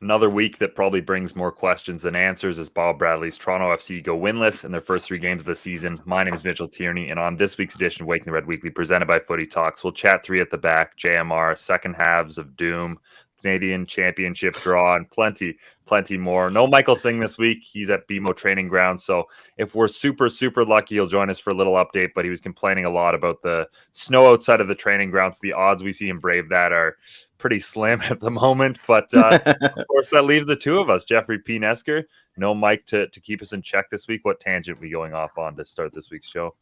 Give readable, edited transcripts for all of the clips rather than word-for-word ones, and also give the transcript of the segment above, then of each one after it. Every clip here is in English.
Another week that probably brings more questions than answers as Bob Bradley's Toronto FC go winless in their first 3 games of the season. My name is Mitchell Tierney, and on this week's edition of Waking the Red Weekly, presented by Footy Talks, we'll chat three at the back, JMR, second halves of Doom, Canadian Championship draw, and plenty more. No Michael Singh this week. He's at BMO training ground. So if we're super lucky, he'll join us for a little update, but he was complaining a lot about the snow outside of the training grounds. The odds we see him brave that are pretty slim at the moment, but of course that leaves the two of us, Jeffrey P. Nesker. No Mike to keep us in check this week. What tangent are we going off on to start this week's show?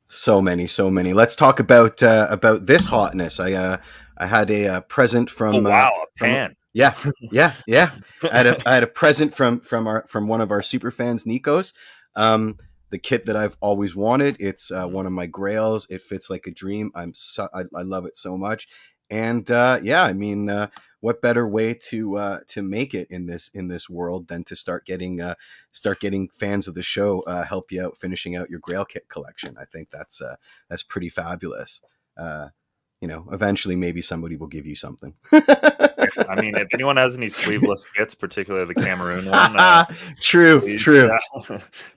So many. Let's talk about this hotness. I had a present from a pan. Yeah. I had a present from one of our super fans, Nikos. The kit that I've always wanted. It's one of my grails. It fits like a dream. I love it so much. And what better way to make it in this world than to start getting fans of the show help you out finishing out your Grail kit collection. I think that's pretty fabulous. Eventually maybe somebody will give you something. I mean, if anyone has any sleeveless kits, particularly the Cameroon one, true.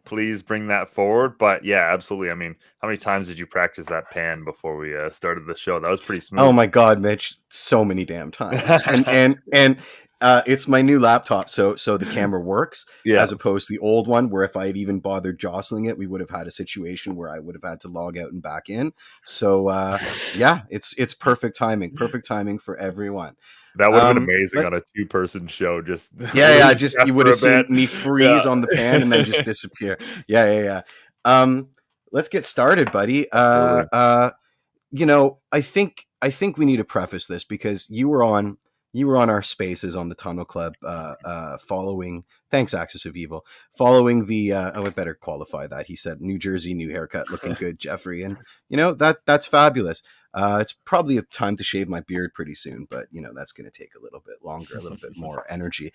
Please bring that forward. But yeah, absolutely. I mean, how many times did you practice that pan before we started the show? That was pretty smooth. Oh my God, Mitch, so many damn times. and it's my new laptop, so the camera works, as opposed to the old one where if I had even bothered jostling it, we would have had a situation where I would have had to log out and back in. So it's perfect timing for everyone. That would have been amazing on a 2-person show. Just you would have seen me freeze on the pan and then just disappear. Let's get started, buddy. I think we need to preface this because you were on our spaces on the Tunnel Club following, thanks Axis of Evil, following the I better qualify that. He said New Jersey, new haircut, looking good, Jeffrey. And that's fabulous. It's probably a time to shave my beard pretty soon, but that's going to take a little bit longer, a little bit more energy.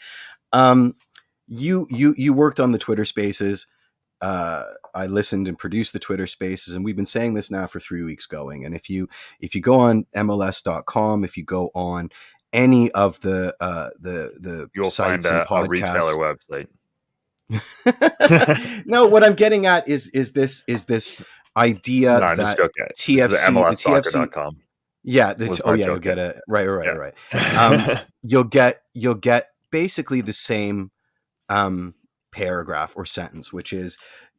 You worked on the Twitter Spaces. I listened and produced the Twitter Spaces, and we've been saying this now for 3 weeks going. And if you go on MLS.com, if you go on any of the you'll sites find and podcasts, a retailer website. No, what I'm getting at is this idea that TFC, the MLSsoccer.com. You'll get it right. You'll get basically the same paragraph or sentence, which is,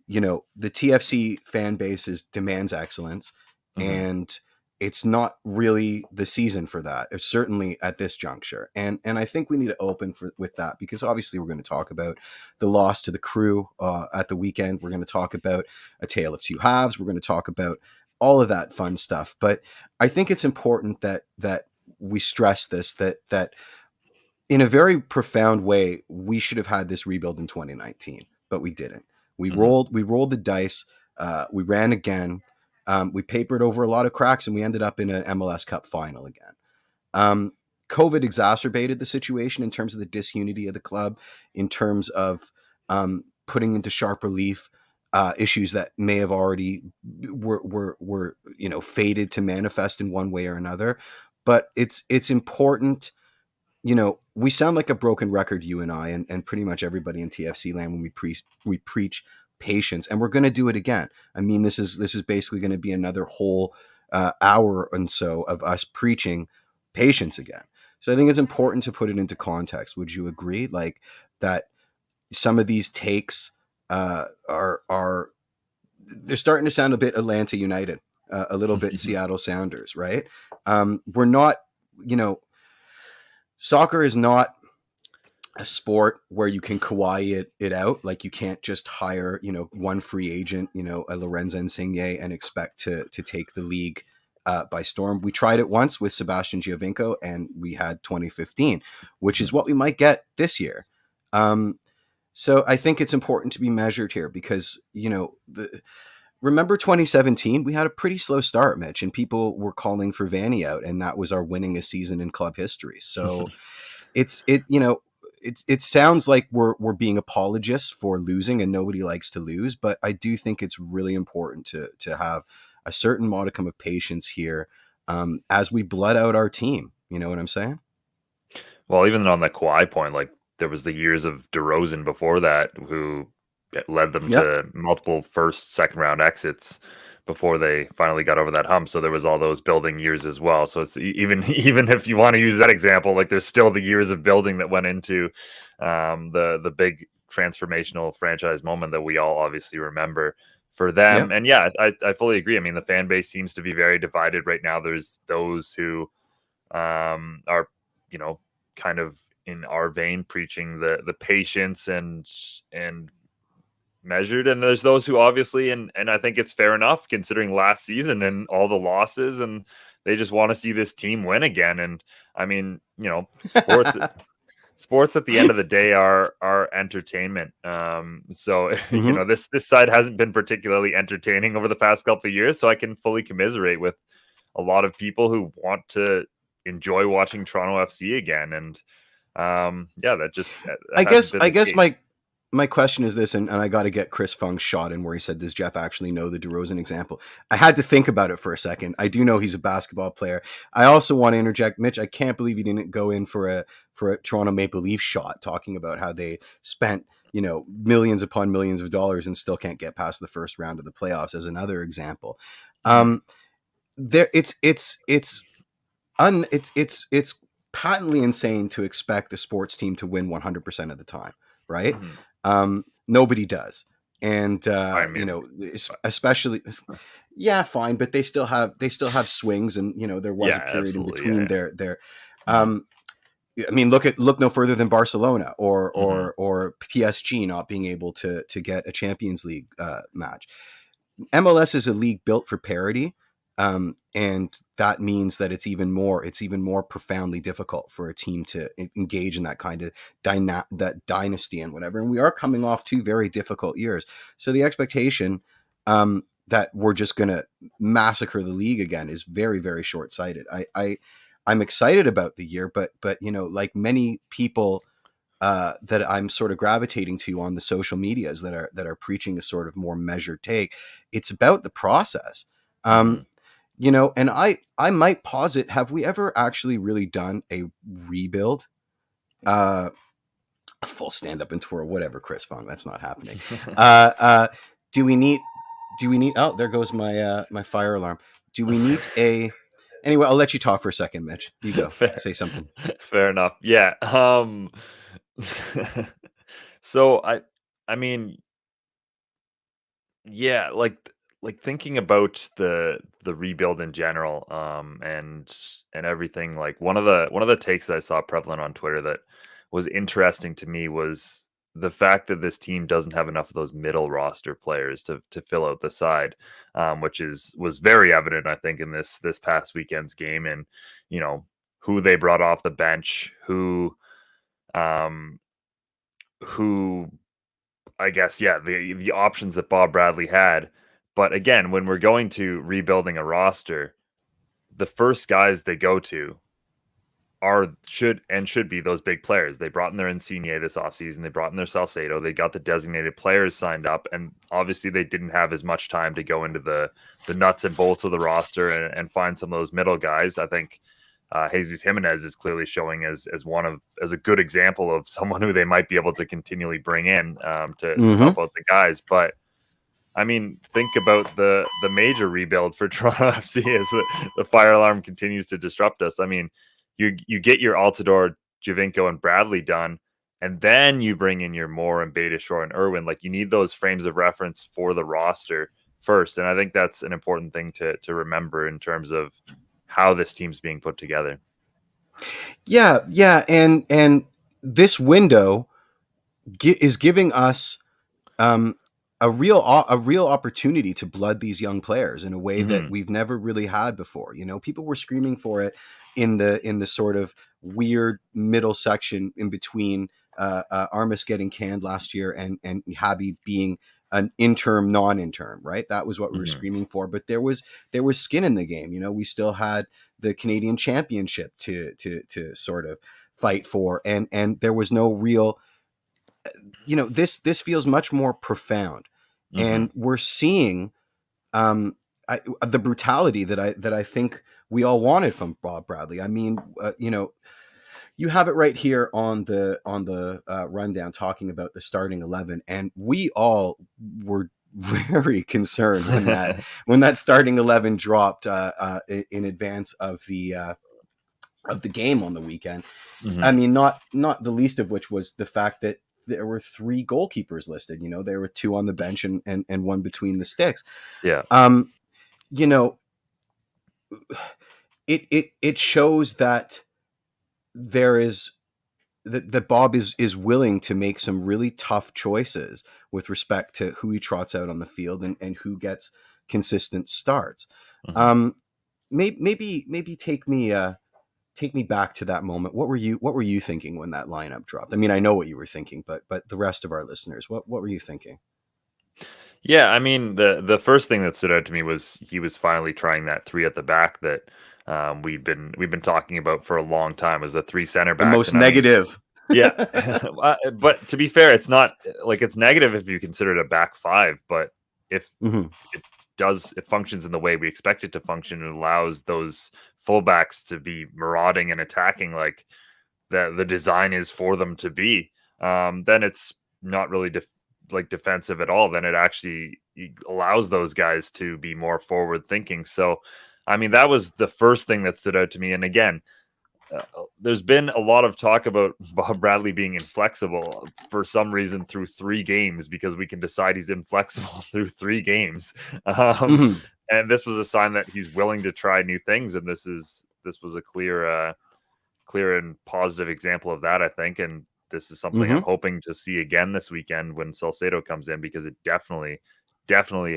the TFC fan base demands excellence, and it's not really the season for that. It's certainly at this juncture, and I think we need to open with that because obviously we're going to talk about the loss to the Crew at the weekend. We're going to talk about a tale of two halves. We're going to talk about all of that fun stuff. But I think it's important that we stress this, that in a very profound way, we should have had this rebuild in 2019, but we didn't. We rolled the dice. We ran again. We papered over a lot of cracks, and we ended up in an MLS Cup final again. COVID exacerbated the situation in terms of the disunity of the club, in terms of putting into sharp relief issues that may have already were fated to manifest in one way or another. But it's important. We sound like a broken record, you and I, and pretty much everybody in TFC land when we preach patience, and we're going to do it again. I mean, this is basically going to be another whole hour and so of us preaching patience again. So I think it's important to put it into context. Would you agree, like, that some of these takes are they're starting to sound a bit Atlanta United, a little bit Seattle Sounders, right? We're not, soccer is not a sport where you can kawaii it out. Like, you can't just hire, one free agent, a Lorenzo Insigne and expect to take the league by storm. We tried it once with Sebastian Giovinco and we had 2015, which is what we might get this year. So I think it's important to be measured here because, remember 2017, we had a pretty slow start, Mitch, and people were calling for Vanny out, and that was our winningest season in club history. So it sounds like we're being apologists for losing, and nobody likes to lose, but I do think it's really important to have a certain modicum of patience here as we blood out our team. You know what I'm saying? Well, even on the Kawhi point, like, there was the years of DeRozan before that, who led them Yep. to multiple first, second round exits before they finally got over that hump. So there was all those building years as well. So it's even even if you want to use that example, like there's still the years of building that went into the big transformational franchise moment that we all obviously remember for them. Yep. And yeah, I fully agree. I mean, the fan base seems to be very divided right now. There's those who are, you know, kind of in our vein preaching the patience and measured, and there's those who obviously, and I think it's fair enough considering last season and all the losses, and they just want to see this team win again. And I mean, you know, sports at the end of the day are entertainment. So you Mm-hmm. know, this side hasn't been particularly entertaining over the past couple of years, so I can fully commiserate with a lot of people who want to enjoy watching Toronto FC again. And yeah, that hasn't been I the guess case. my question is this, and I got to get Chris Fung's shot in where he said, "Does Jeff actually know the DeRozan example?" I had to think about it for a second. I do know he's a basketball player. I also want to interject, Mitch. I can't believe you didn't go in for a Toronto Maple Leaf shot, talking about how they spent millions upon millions of dollars and still can't get past the first round of the playoffs as another example. Hmm. There, it's patently insane to expect a sports team to win 100% of the time, right? Hmm. Nobody does. And I mean, especially, yeah, fine, but they still have swings, and there was yeah, a period in absolutely, yeah, between yeah. their Hmm. um I mean, look no further than Barcelona or Hmm. PSG not being able to get a Champions League match. MLS is a league built for parity, and that means that it's even more profoundly difficult for a team to engage in that kind of that dynasty and whatever. And we are coming off two very difficult years, so the expectation that we're just going to massacre the league again is very, very short sighted. I'm excited about the year, but like many people that I'm sort of gravitating to on the social medias that are preaching a sort of more measured take. It's about the process. Hmm. And I might posit, have we ever actually really done a rebuild? A full stand up and twirl, whatever, Chris Fung, that's not happening. Do we need oh, there goes my fire alarm. Do we need a Anyway, I'll let you talk for a second, Mitch. You go. fair, Say something. fair enough. Yeah. So I mean, yeah, like thinking about the rebuild in general, and everything. Like one of the takes that I saw prevalent on Twitter that was interesting to me was the fact that this team doesn't have enough of those middle roster players to fill out the side, which was very evident, I think, in this past weekend's game. And you know, who they brought off the bench, um who I guess, yeah, the options that Bob Bradley had. But again, when we're going to rebuilding a roster, the first guys they go to should be those big players. They brought in their Insigne this offseason. They brought in their Salcedo. They got the designated players signed up, and obviously they didn't have as much time to go into the nuts and bolts of the roster and find some of those middle guys. I think Jesus Jimenez is clearly showing as a good example of someone who they might be able to continually bring in to Mm-hmm. help out the guys. But I mean, think about the major rebuild for Toronto FC as the fire alarm continues to disrupt us. I mean, you get your Altidore, Javinko, and Bradley done, and then you bring in your Moore and Beta and Irwin. Like you need those frames of reference for the roster first, and I think that's an important thing to remember in terms of how this team's being put together. Yeah, yeah, and this window is giving us um, a real opportunity to blood these young players in a way that Hmm. we've never really had before. People were screaming for it in the sort of weird middle section in between Armis getting canned last year and Javi being an interim non-interim, right? That was what we were Hmm. screaming for. But there was skin in the game. We still had the Canadian Championship to sort of fight for, and there was no real. This feels much more profound, Hmm. and we're seeing the brutality that I think we all wanted from Bob Bradley. I mean, you have it right here on the rundown, talking about the starting 11, and we all were very concerned when that starting 11 dropped in advance of the game on the weekend. Mm-hmm. I mean, not the least of which was the fact that there were 3 goalkeepers listed. You know, there were 2 on the bench and one between the sticks. Yeah. You know, it shows that there is that Bob is willing to make some really tough choices with respect to who he trots out on the field and who gets consistent starts. Mm-hmm. Maybe take me back to that moment. What were you thinking when that lineup dropped? I mean, I know what you were thinking, but the rest of our listeners, what were you thinking? Yeah, I mean, the first thing that stood out to me was he was finally trying that 3 at the back that we've been talking about for a long time, as the 3 center The backs. most And I mean, negative. yeah, but to be fair, it's not like it's negative if you consider it a back 5, but if Mm-hmm. it functions in the way we expect it to function, it allows those fullbacks to be marauding and attacking like the design is for them to be. Then it's not really defensive at all. Then it actually allows those guys to be more forward thinking. So, I mean, that was the first thing that stood out to me. And again, there's been a lot of talk about Bob Bradley being inflexible for some reason through 3 games, because we can decide he's inflexible through 3 games. Mm-hmm. And this was a sign that he's willing to try new things. And this was a clear and positive example of that, I think. And this is something I'm Mm-hmm. hoping to see again this weekend when Salcedo comes in, because it definitely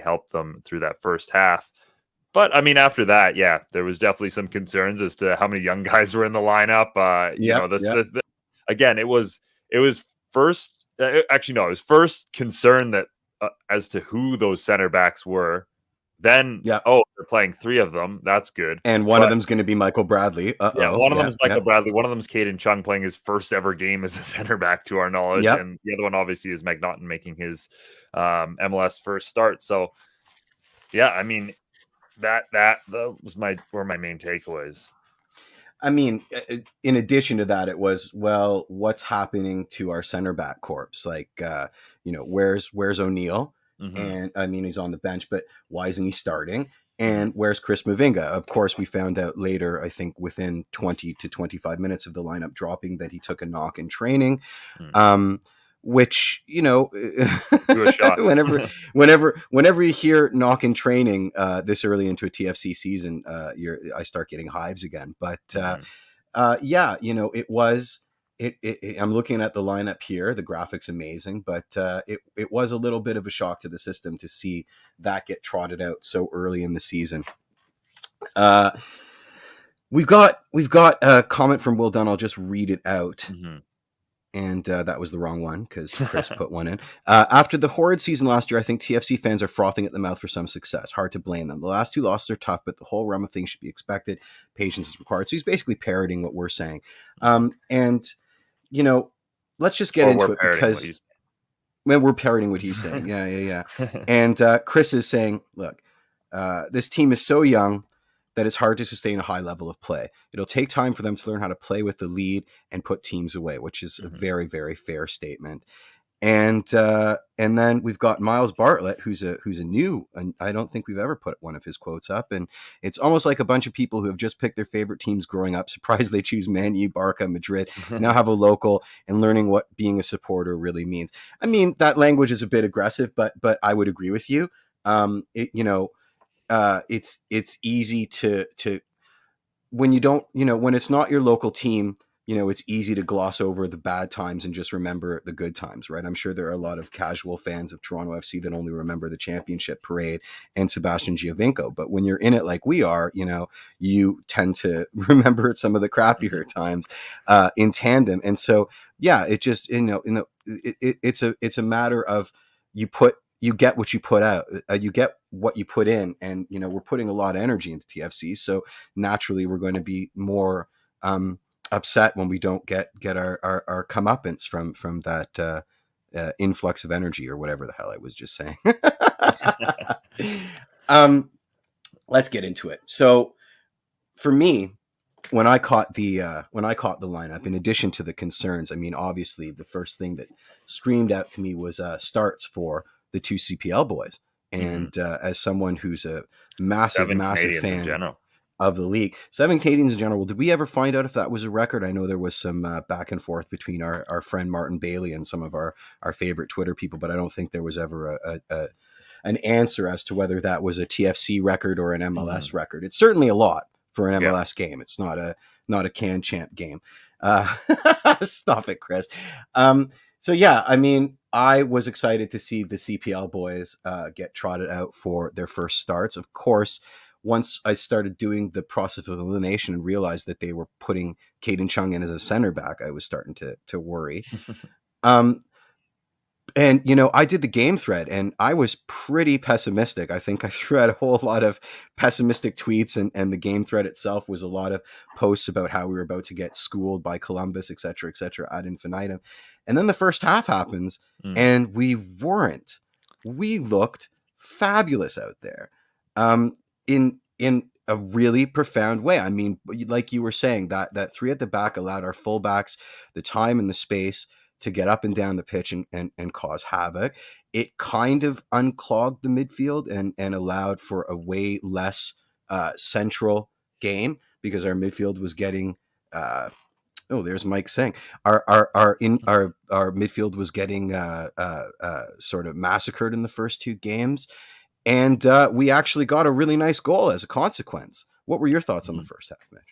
helped them through that first half. But I mean, after that, yeah, there was definitely some concerns as to how many young guys were in the lineup. Yep. Yep. Again, it was first. Actually, no, it was first concern that as to who those center backs were. Then, Yep. oh, they're playing 3 of them. That's good. And one of them's going to be Michael Bradley. Yeah, one of them Yeah. is Michael Bradley. One of them is Caden Chung playing his first ever game as a center back, to our knowledge, Yep. and the other one obviously is McNaughton making his MLS first start. So, yeah, I mean, that was my main takeaways. I mean, in addition to that, it was, well, what's happening to our center back corps? Like, where's ONeal? Mm-hmm. And I mean, he's on the bench, but why isn't he starting? And where's Chris Mavinga? Of course, we found out later, I think within 20 to 25 minutes of the lineup dropping, that he took a knock in training. Which, whenever you hear knock in training this early into a TFC season, I start getting hives again. But yeah, it was. I'm looking at the lineup here. The graphics amazing, but it was a little bit of a shock to the system to see that get trotted out so early in the season. We've got a comment from Will Dunn. I'll just read it out. Mm-hmm. And that was the wrong one because Chris put one in. After the horrid season last year, I think TFC fans are frothing at the mouth for some success. Hard to blame them. The last 2 losses are tough, but the whole realm of things should be expected. Patience is required. So he's basically parroting what we're saying. And, let's just get into it, because we're parroting what he's saying. Yeah. And Chris is saying, look, this team is so young that it's hard to sustain a high level of play. It'll take time for them to learn how to play with the lead and put teams away, which is a very, very fair statement. And then we've got Miles Bartlett, who's a new, and I don't think we've ever put one of his quotes up. And it's almost like a bunch of people who have just picked their favorite teams growing up, surprised they choose Man U, Barca, Madrid, now have a local, and learning what being a supporter really means. I mean, that language is a bit aggressive, but I would agree with you. It's easy to when you don't, when it's not your local team, it's easy to gloss over the bad times and just remember the good times, right? I'm sure there are a lot of casual fans of Toronto FC that only remember the championship parade and Sebastian Giovinco. But when you're in it like we are, you tend to remember some of the crappier times in tandem. And so, yeah, it just, it's a matter of you get what you put out, you get what you put in. And, we're putting a lot of energy into TFC. So naturally we're going to be more upset when we don't get our comeuppance from that influx of energy, or whatever the hell I was just saying. Let's get into it. So for me, when I caught the lineup, in addition to the concerns, I mean, obviously, the first thing that screamed out to me was starts for the two CPL boys. And as someone who's a massive Canadians fan of the league, 7 Canadians in general, did we ever find out if that was a record? I know there was some back and forth between our friend Martin Bailey and some of our favorite Twitter people, but I don't think there was ever an answer as to whether that was a TFC record or an MLS record. It's certainly a lot for an MLS game. It's not a Can Champ game. Stop it, Chris. So yeah, I mean, I was excited to see the CPL boys get trotted out for their first starts. Of course, once I started doing the process of elimination and realized that they were putting Caden Chung in as a center back, I was starting to worry. And, you know, I did the game thread and I was pretty pessimistic. I think I threw out a whole lot of pessimistic tweets, and the game thread itself was a lot of posts about how we were about to get schooled by Columbus, et cetera, ad infinitum. And then the first half happens and we weren't. We looked fabulous out there in a really profound way. I mean, like you were saying, that 3 at the back allowed our fullbacks the time and the space to get up and down the pitch and cause havoc. It kind of unclogged the midfield and allowed for a way less central game, because our midfield was getting there's Mike Singh. Our midfield was getting sort of massacred in the first 2 games, and we actually got a really nice goal as a consequence. What were your thoughts on the first half, Mitch?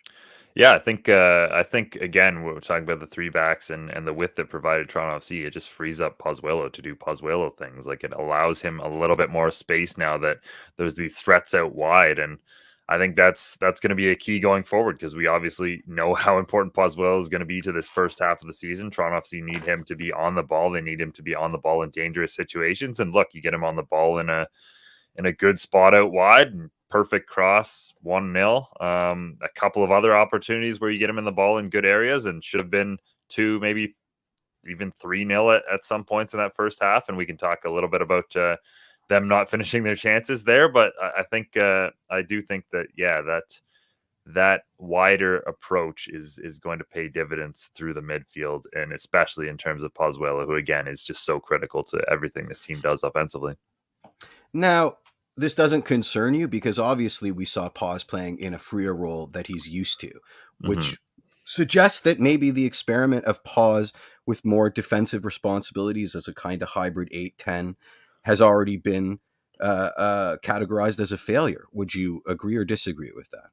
Yeah, I think again, we're talking about the 3 backs and the width that provided Toronto FC. It just frees up Pozuelo to do Pozuelo things. Like, it allows him a little bit more space now that there's these threats out wide, and I think that's going to be a key going forward, because we obviously know how important Pozuelo is going to be to this first half of the season. Toronto FC need him to be on the ball. They need him to be on the ball in dangerous situations. And look, you get him on the ball in a good spot out wide, and perfect cross, 1-0. A couple of other opportunities where you get him in the ball in good areas, and should have been 2, maybe even 3-0 at some points in that first half. And we can talk a little bit about them not finishing their chances there. But I think I do think that, yeah, that wider approach is going to pay dividends through the midfield, and especially in terms of Pozuelo, who again is just so critical to everything this team does offensively. Now, this doesn't concern you, because obviously we saw Paz playing in a freer role that he's used to, which suggests that maybe the experiment of Paz with more defensive responsibilities as a kind of hybrid 8-10 has already been categorized as a failure. Would you agree or disagree with that?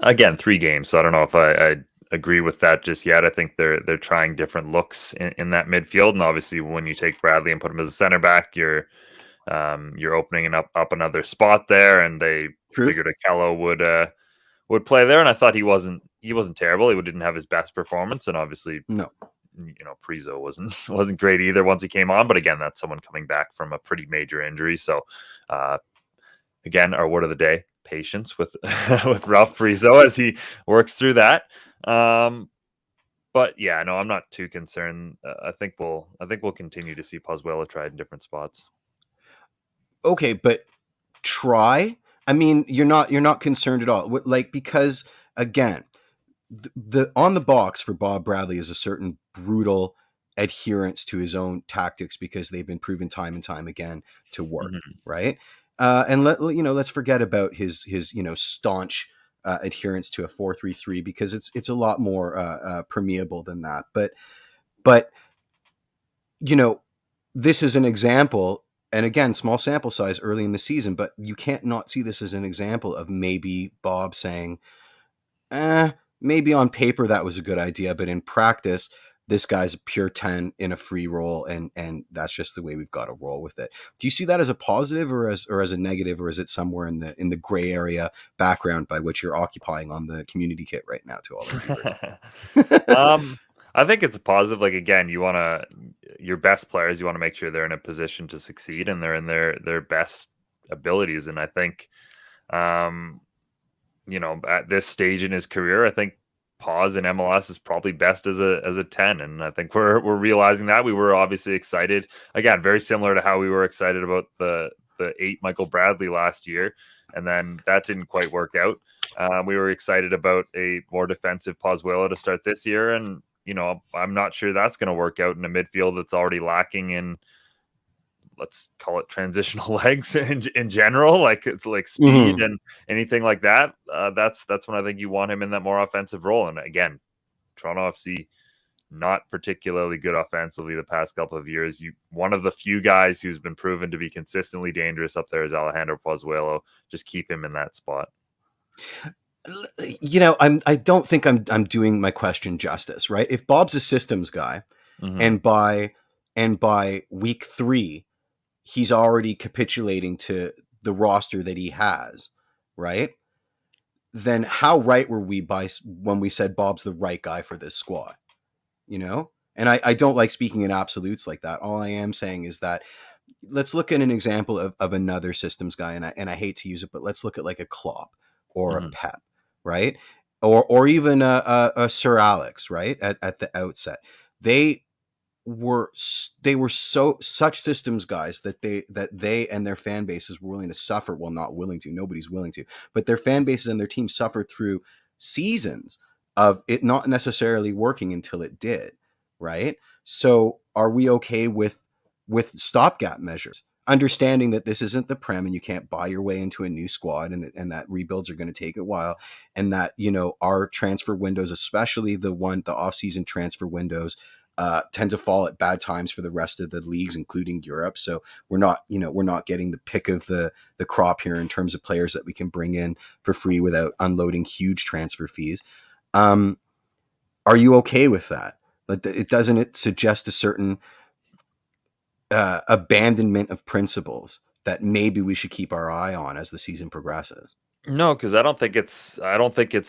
Again, 3 games, so I don't know if I agree with that just yet. I think they're trying different looks in that midfield, and obviously when you take Bradley and put him as a center back, you're opening up another spot there, and they figured Akello would play there, and I thought he wasn't terrible. He didn't have his best performance, and obviously no, Priso wasn't great either once he came on. But again, that's someone coming back from a pretty major injury. So again, our word of the day: patience with with Ralph Priso as he works through that. But yeah, no, I'm not too concerned. I think we'll continue to see Pozuelo tried in different spots. Okay, but try. I mean, you're not concerned at all, like, because again, the on the box for Bob Bradley is a certain brutal adherence to his own tactics, because they've been proven time and time again to work, right? And let's forget about his staunch adherence to a 4-3-3, because it's a lot more permeable than that. But this is an example. And again, small sample size early in the season, but you can't not see this as an example of maybe Bob saying, maybe on paper that was a good idea, but in practice, this guy's a pure 10 in a free role, and that's just the way we've got to roll with it. Do you see that as a positive or as a negative, or is it somewhere in the gray area background by which you're occupying on the community kit right now to all the viewers? I think it's a positive. Like, again, your best players, you want to make sure they're in a position to succeed and they're in their best abilities. And I think, at this stage in his career, I think Paz in MLS is probably best as a 10. And I think we're realizing that. We were obviously excited, again, very similar to how we were excited about the 8 Michael Bradley last year. And then that didn't quite work out. We were excited about a more defensive Pozuelo to start this year, and I'm not sure that's going to work out in a midfield that's already lacking in, let's call it, transitional legs in general, like speed and anything like that. That's when I think you want him in that more offensive role. And again, Toronto FC, not particularly good offensively the past couple of years. One of the few guys who's been proven to be consistently dangerous up there is Alejandro Pozuelo. Just keep him in that spot. I don't think I'm doing my question justice, right? If Bob's a systems guy, and by week 3, he's already capitulating to the roster that he has, right? Then how right were we when we said Bob's the right guy for this squad? And I don't like speaking in absolutes like that. All I am saying is that let's look at an example of another systems guy, and I hate to use it, but let's look at like a Klopp or a Pep, right? Or even a Sir Alex, right? At the outset, they were such systems guys that they and their fan bases were willing to suffer. Well, not willing to. Nobody's willing to, but their fan bases and their team suffered through seasons of it not necessarily working until it did, right? So, are we okay with stopgap measures? Understanding that this isn't the Prem and you can't buy your way into a new squad, and that rebuilds are going to take a while, and that our transfer windows, especially the off-season transfer windows, tend to fall at bad times for the rest of the leagues, including Europe. So we're not getting the pick of the crop here in terms of players that we can bring in for free without unloading huge transfer fees. Are you okay with that? Like, doesn't it suggest a certain abandonment of principles that maybe we should keep our eye on as the season progresses? No, because I don't think it's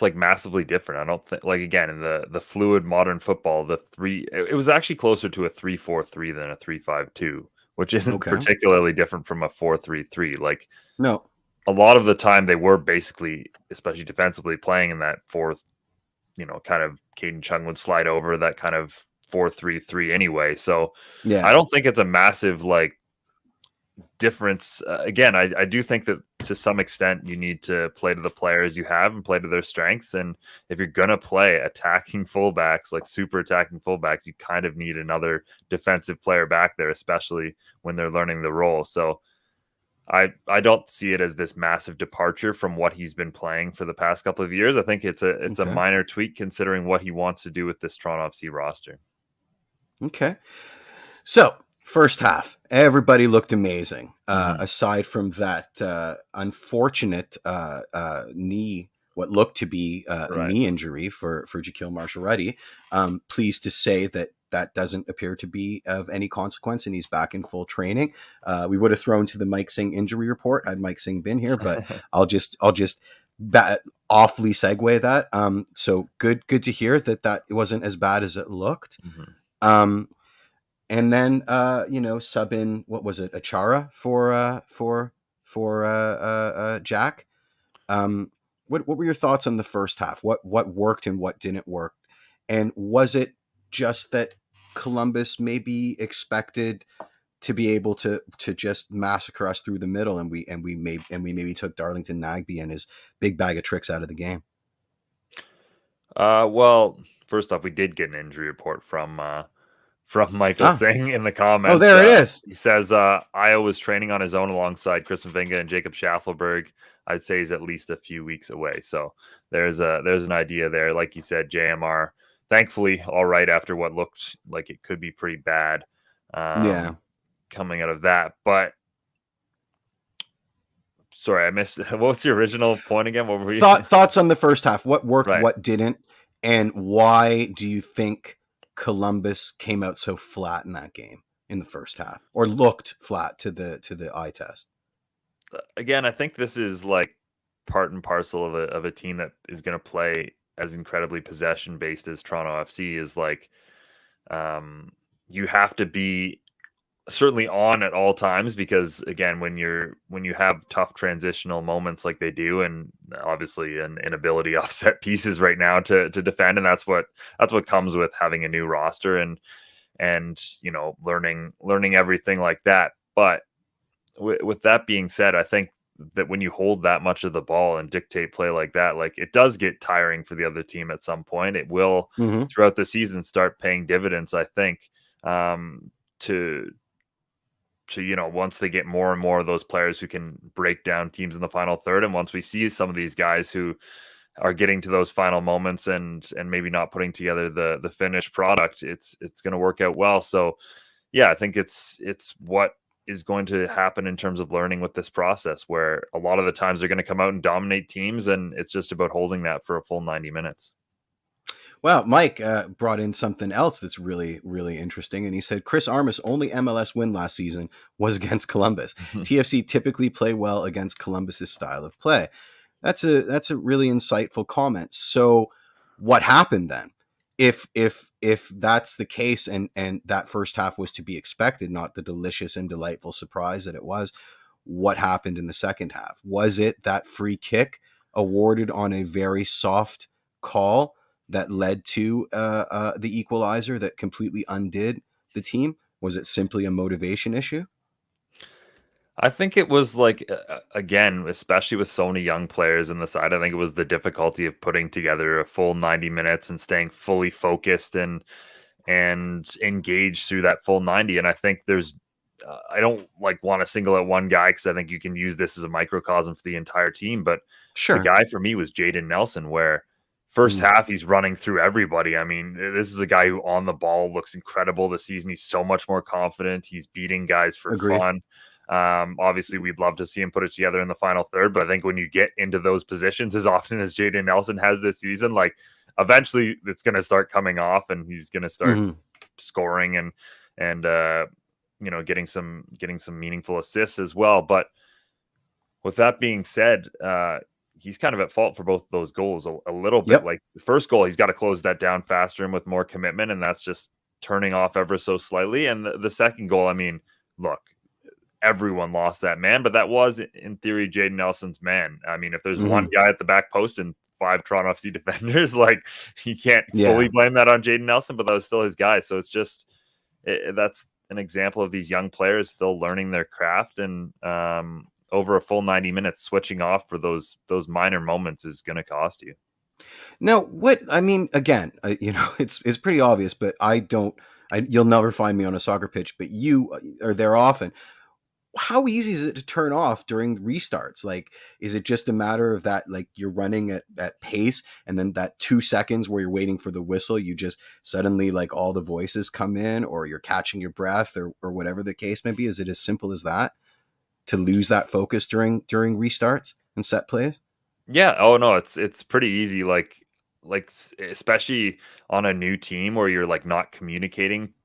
like massively different. I don't think, like, again, in the fluid modern football, it was actually closer to a 3-4-3 than a 3-5-2, which isn't particularly different from a 4-3-3. Like, no, a lot of the time they were basically, especially defensively, playing in that fourth, kind of Caden Chung would slide over that kind of 4-3-3 anyway. So yeah, I don't think it's a massive difference. Again, I do think that to some extent you need to play to the players you have and play to their strengths. And if you're going to play attacking fullbacks, like super attacking fullbacks, you kind of need another defensive player back there, especially when they're learning the role. So I don't see it as this massive departure from what he's been playing for the past couple of years. I think it's a minor tweak considering what he wants to do with this Toronto FC roster. Okay. So, first half, everybody looked amazing. Aside from that unfortunate knee, what looked to be a knee injury for Jaquil Marshall-Rutty. Pleased to say that doesn't appear to be of any consequence, and he's back in full training. We would have thrown to the Mike Singh injury report had Mike Singh been here, but I'll just awfully segue that. So good to hear that it wasn't as bad as it looked. And then sub in, what was it, Achara for Jack. What were your thoughts on the first half? What worked and what didn't work? And was it just that Columbus maybe expected to be able to just massacre us through the middle, and we maybe took Darlington Nagbe and his big bag of tricks out of the game? Well, first off, we did get an injury report from Michael Singh in the comments. Oh, there it is. He says Io was training on his own alongside Chris Mavinga and Jacob Schaffelberg. I'd say he's at least a few weeks away. So there's an idea there. Like you said, JMR, thankfully, all right after what looked like it could be pretty bad. Coming out of that. But sorry, I missed. What was the original point again? What were thoughts on the first half? What worked, what didn't, and why do you think Columbus came out so flat in that game in the first half, or looked flat to the eye test? Again, I think this is like part and parcel of a team that is going to play as incredibly possession based as Toronto FC is. Like, you have to be certainly on at all times, because again, when you have tough transitional moments like they do, and obviously an inability to offset pieces right now to defend, and that's what comes with having a new roster and learning everything like that. But with that being said, I think that when you hold that much of the ball and dictate play like that, like it does get tiring for the other team at some point. It will throughout the season start paying dividends, I think, to once they get more and more of those players who can break down teams in the final third, and once we see some of these guys who are getting to those final moments and maybe not putting together the finished product, it's going to work out well. So yeah, I think it's what is going to happen in terms of learning with this process, where a lot of the times they're going to come out and dominate teams, and it's just about holding that for a full 90 minutes. Well, Mike brought in something else that's really, really interesting. And he said Chris Armas' only MLS win last season was against Columbus. TFC typically play well against Columbus's style of play. That's a really insightful comment. So what happened then? If that's the case, and that first half was to be expected, not the delicious and delightful surprise that it was, what happened in the second half? Was it that free kick awarded on a very soft call that led to the equalizer that completely undid the team? Was it simply a motivation issue? I think it was like, again, especially with so many young players in the side, I think it was the difficulty of putting together a full 90 minutes and staying fully focused and engaged through that full 90. And I think there's, I don't like want to single out one guy, because I think you can use this as a microcosm for the entire team. But Sure. the guy for me was Jaden Nelson, where first half he's running through everybody. I mean, this is a guy who on the ball looks incredible this season. He's so much more confident. He's beating guys for fun. Obviously, we'd love to see him put it together in the final third, but I think when you get into those positions, as often as Jaden Nelson has this season, like eventually it's going to start coming off, and he's going to start scoring and getting some meaningful assists as well. But with that being said, he's kind of at fault for both those goals a little bit. Like the first goal, he's got to close that down faster and with more commitment, and that's just turning off ever so slightly. And the second goal, I mean, look, everyone lost that man, but that was in theory Jaden Nelson's man. I mean, if there's one guy at the back post and 5 Toronto FC defenders, like you can't fully blame that on Jaden Nelson, but that was still his guy. So it's just that's an example of these young players still learning their craft, and over a full 90 minutes switching off for those minor moments is going to cost you. Now, what I mean, again, it's pretty obvious, but you'll never find me on a soccer pitch, but you are there often. How easy is it to turn off during restarts? Like, is it just a matter of that, like you're running at pace, and then that 2 seconds where you're waiting for the whistle, you just suddenly like all the voices come in, or you're catching your breath, or whatever the case may be? Is it as simple as that, to lose that focus during restarts and set plays? Yeah. Oh no, it's pretty easy. Like especially on a new team where you're like not communicating.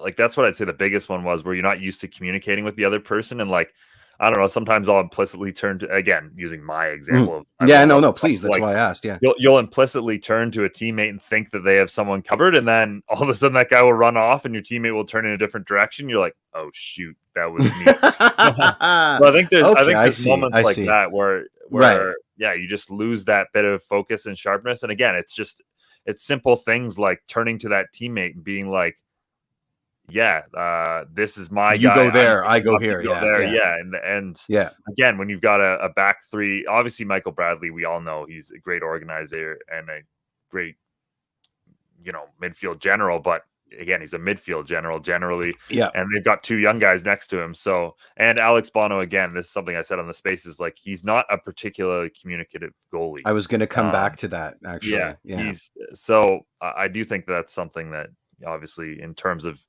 Like that's what I'd say the biggest one was, where you're not used to communicating with the other person, and like I don't know, sometimes I'll implicitly turn to, again using my example of please, that's why I asked. You'll implicitly turn to a teammate and think that they have someone covered, and then all of a sudden that guy will run off and your teammate will turn in a different direction. You're like, oh shoot, that was me. So I think there's moments like that where yeah, you just lose that bit of focus and sharpness. And again, it's simple things like turning to that teammate and being like, this is my you guy. Go there, I go here. And again, when you've got a back three, obviously Michael Bradley, we all know he's a great organizer and a great midfield general, but again, he's a midfield general generally. And they've got 2 young guys next to him. So, and Alex Bono, again, this is something I said on the spaces, like he's not a particularly communicative goalie. I was going to come back to that, actually. I do think that's something that obviously in terms of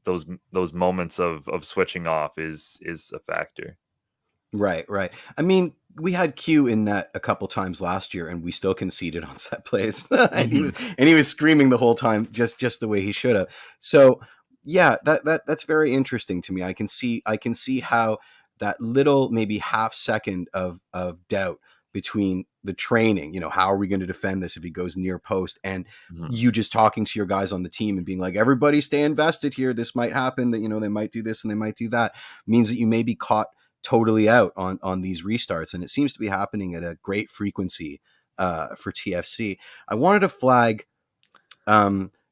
those moments of switching off is a factor. Right. I mean, we had Q in net a couple times last year, and we still conceded on set plays. and he was screaming the whole time, just the way he should have. So yeah, that's very interesting to me. I can see how that little maybe half second of doubt between the training, how are we going to defend this if he goes near post, and you just talking to your guys on the team and being like, everybody stay invested here, this might happen, that they might do this and they might do that, means that you may be caught totally out on these restarts. And it seems to be happening at a great frequency for TFC. I wanted to flag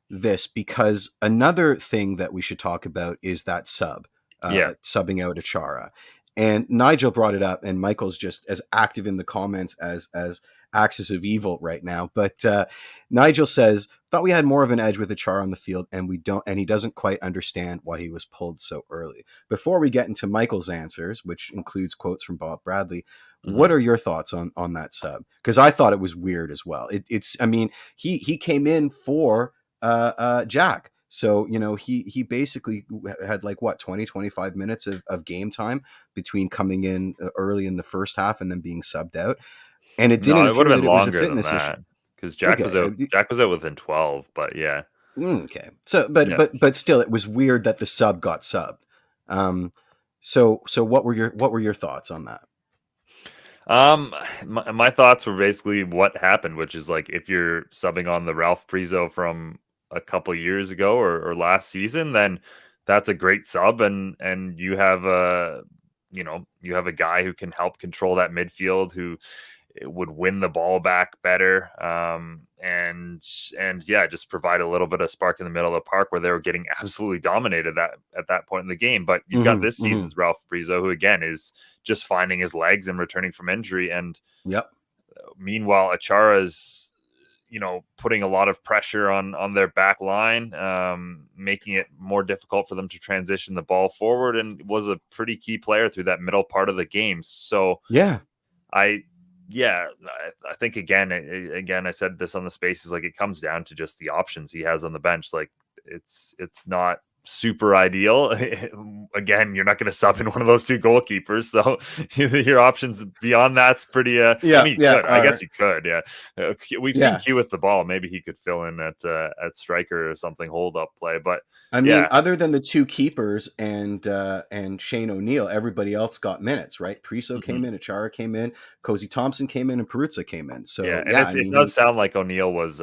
this because another thing that we should talk about is that subbing out Achara. And Nigel brought it up, and Michael's just as active in the comments as Axis of Evil right now. But Nigel says, thought we had more of an edge with Achara on the field, and we don't, and he doesn't quite understand why he was pulled so early. Before we get into Michael's answers, which includes quotes from Bob Bradley, what are your thoughts on that sub? Because I thought it was weird as well. It's I mean, he came in for Jack. So, he basically had like 25 minutes of game time between coming in early in the first half and then being subbed out. And it didn't No, it would appear have that been it was a longer than fitness issue. that because Jack was out. Okay. Jack was out within 12, but yeah. Okay. So, Yeah. but still, it was weird that the sub got subbed. So what were your thoughts on that? My thoughts were basically what happened, which is like if you're subbing on the Ralph Priso from a couple years ago or last season, then that's a great sub, and you have a guy who can help control that midfield, who would win the ball back better, and yeah, just provide a little bit of spark in the middle of the park where they were getting absolutely dominated at that point in the game. But you've got this season's Ralph Priso, who again is just finding his legs and returning from injury, and yep. Meanwhile, Achara's putting a lot of pressure on their back line, making it more difficult for them to transition the ball forward, and was a pretty key player through that middle part of the game. So yeah, I think again, I said this on the spaces, like it comes down to just the options he has on the bench. Like it's not super ideal. Again, you're not going to sub in one of those two goalkeepers, so your options beyond that's pretty. I mean, you could. I guess you could. Yeah, we've seen Q with the ball. Maybe he could fill in at striker or something, hold up play. But I mean, other than the two keepers and Shane O'Neill, everybody else got minutes, right? Priso came in, Achara came in, Cozy Thompson came in, and Peruzza came in. So it does sound like O'Neill was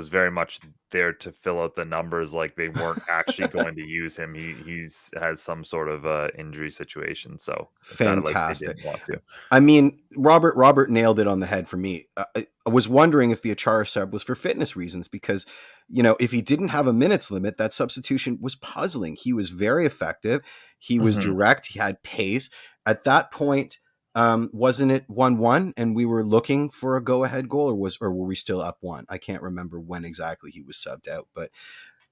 very much there to fill out the numbers. Like they weren't actually going to use him. He has some sort of injury situation. So fantastic. Like they didn't want to. I mean, Robert nailed it on the head for me. I was wondering if the Achara sub was for fitness reasons because, if he didn't have a minutes limit, that substitution was puzzling. He was very effective. He was direct. He had pace. At that point, wasn't it 1-1 and we were looking for a go-ahead goal, or were we still up 1? I can't remember when exactly he was subbed out, but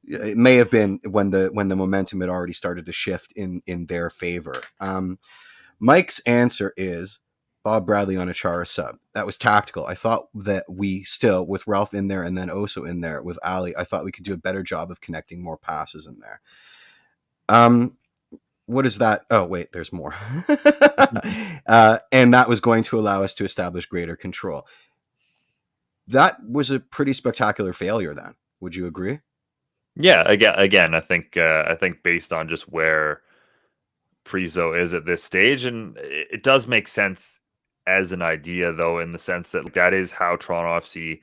it may have been when the momentum had already started to shift in their favor. Mike's answer is Bob Bradley on Achara sub. That was tactical. I thought that we still, with Ralph in there and then Oso in there with Ali, I thought we could do a better job of connecting more passes in there. What is that? Oh, wait, there's more. And that was going to allow us to establish greater control. That was a pretty spectacular failure then. Would you agree? Yeah, again, I think based on just where Priso is at this stage, and it does make sense as an idea, though, in the sense that that is how Toronto FC,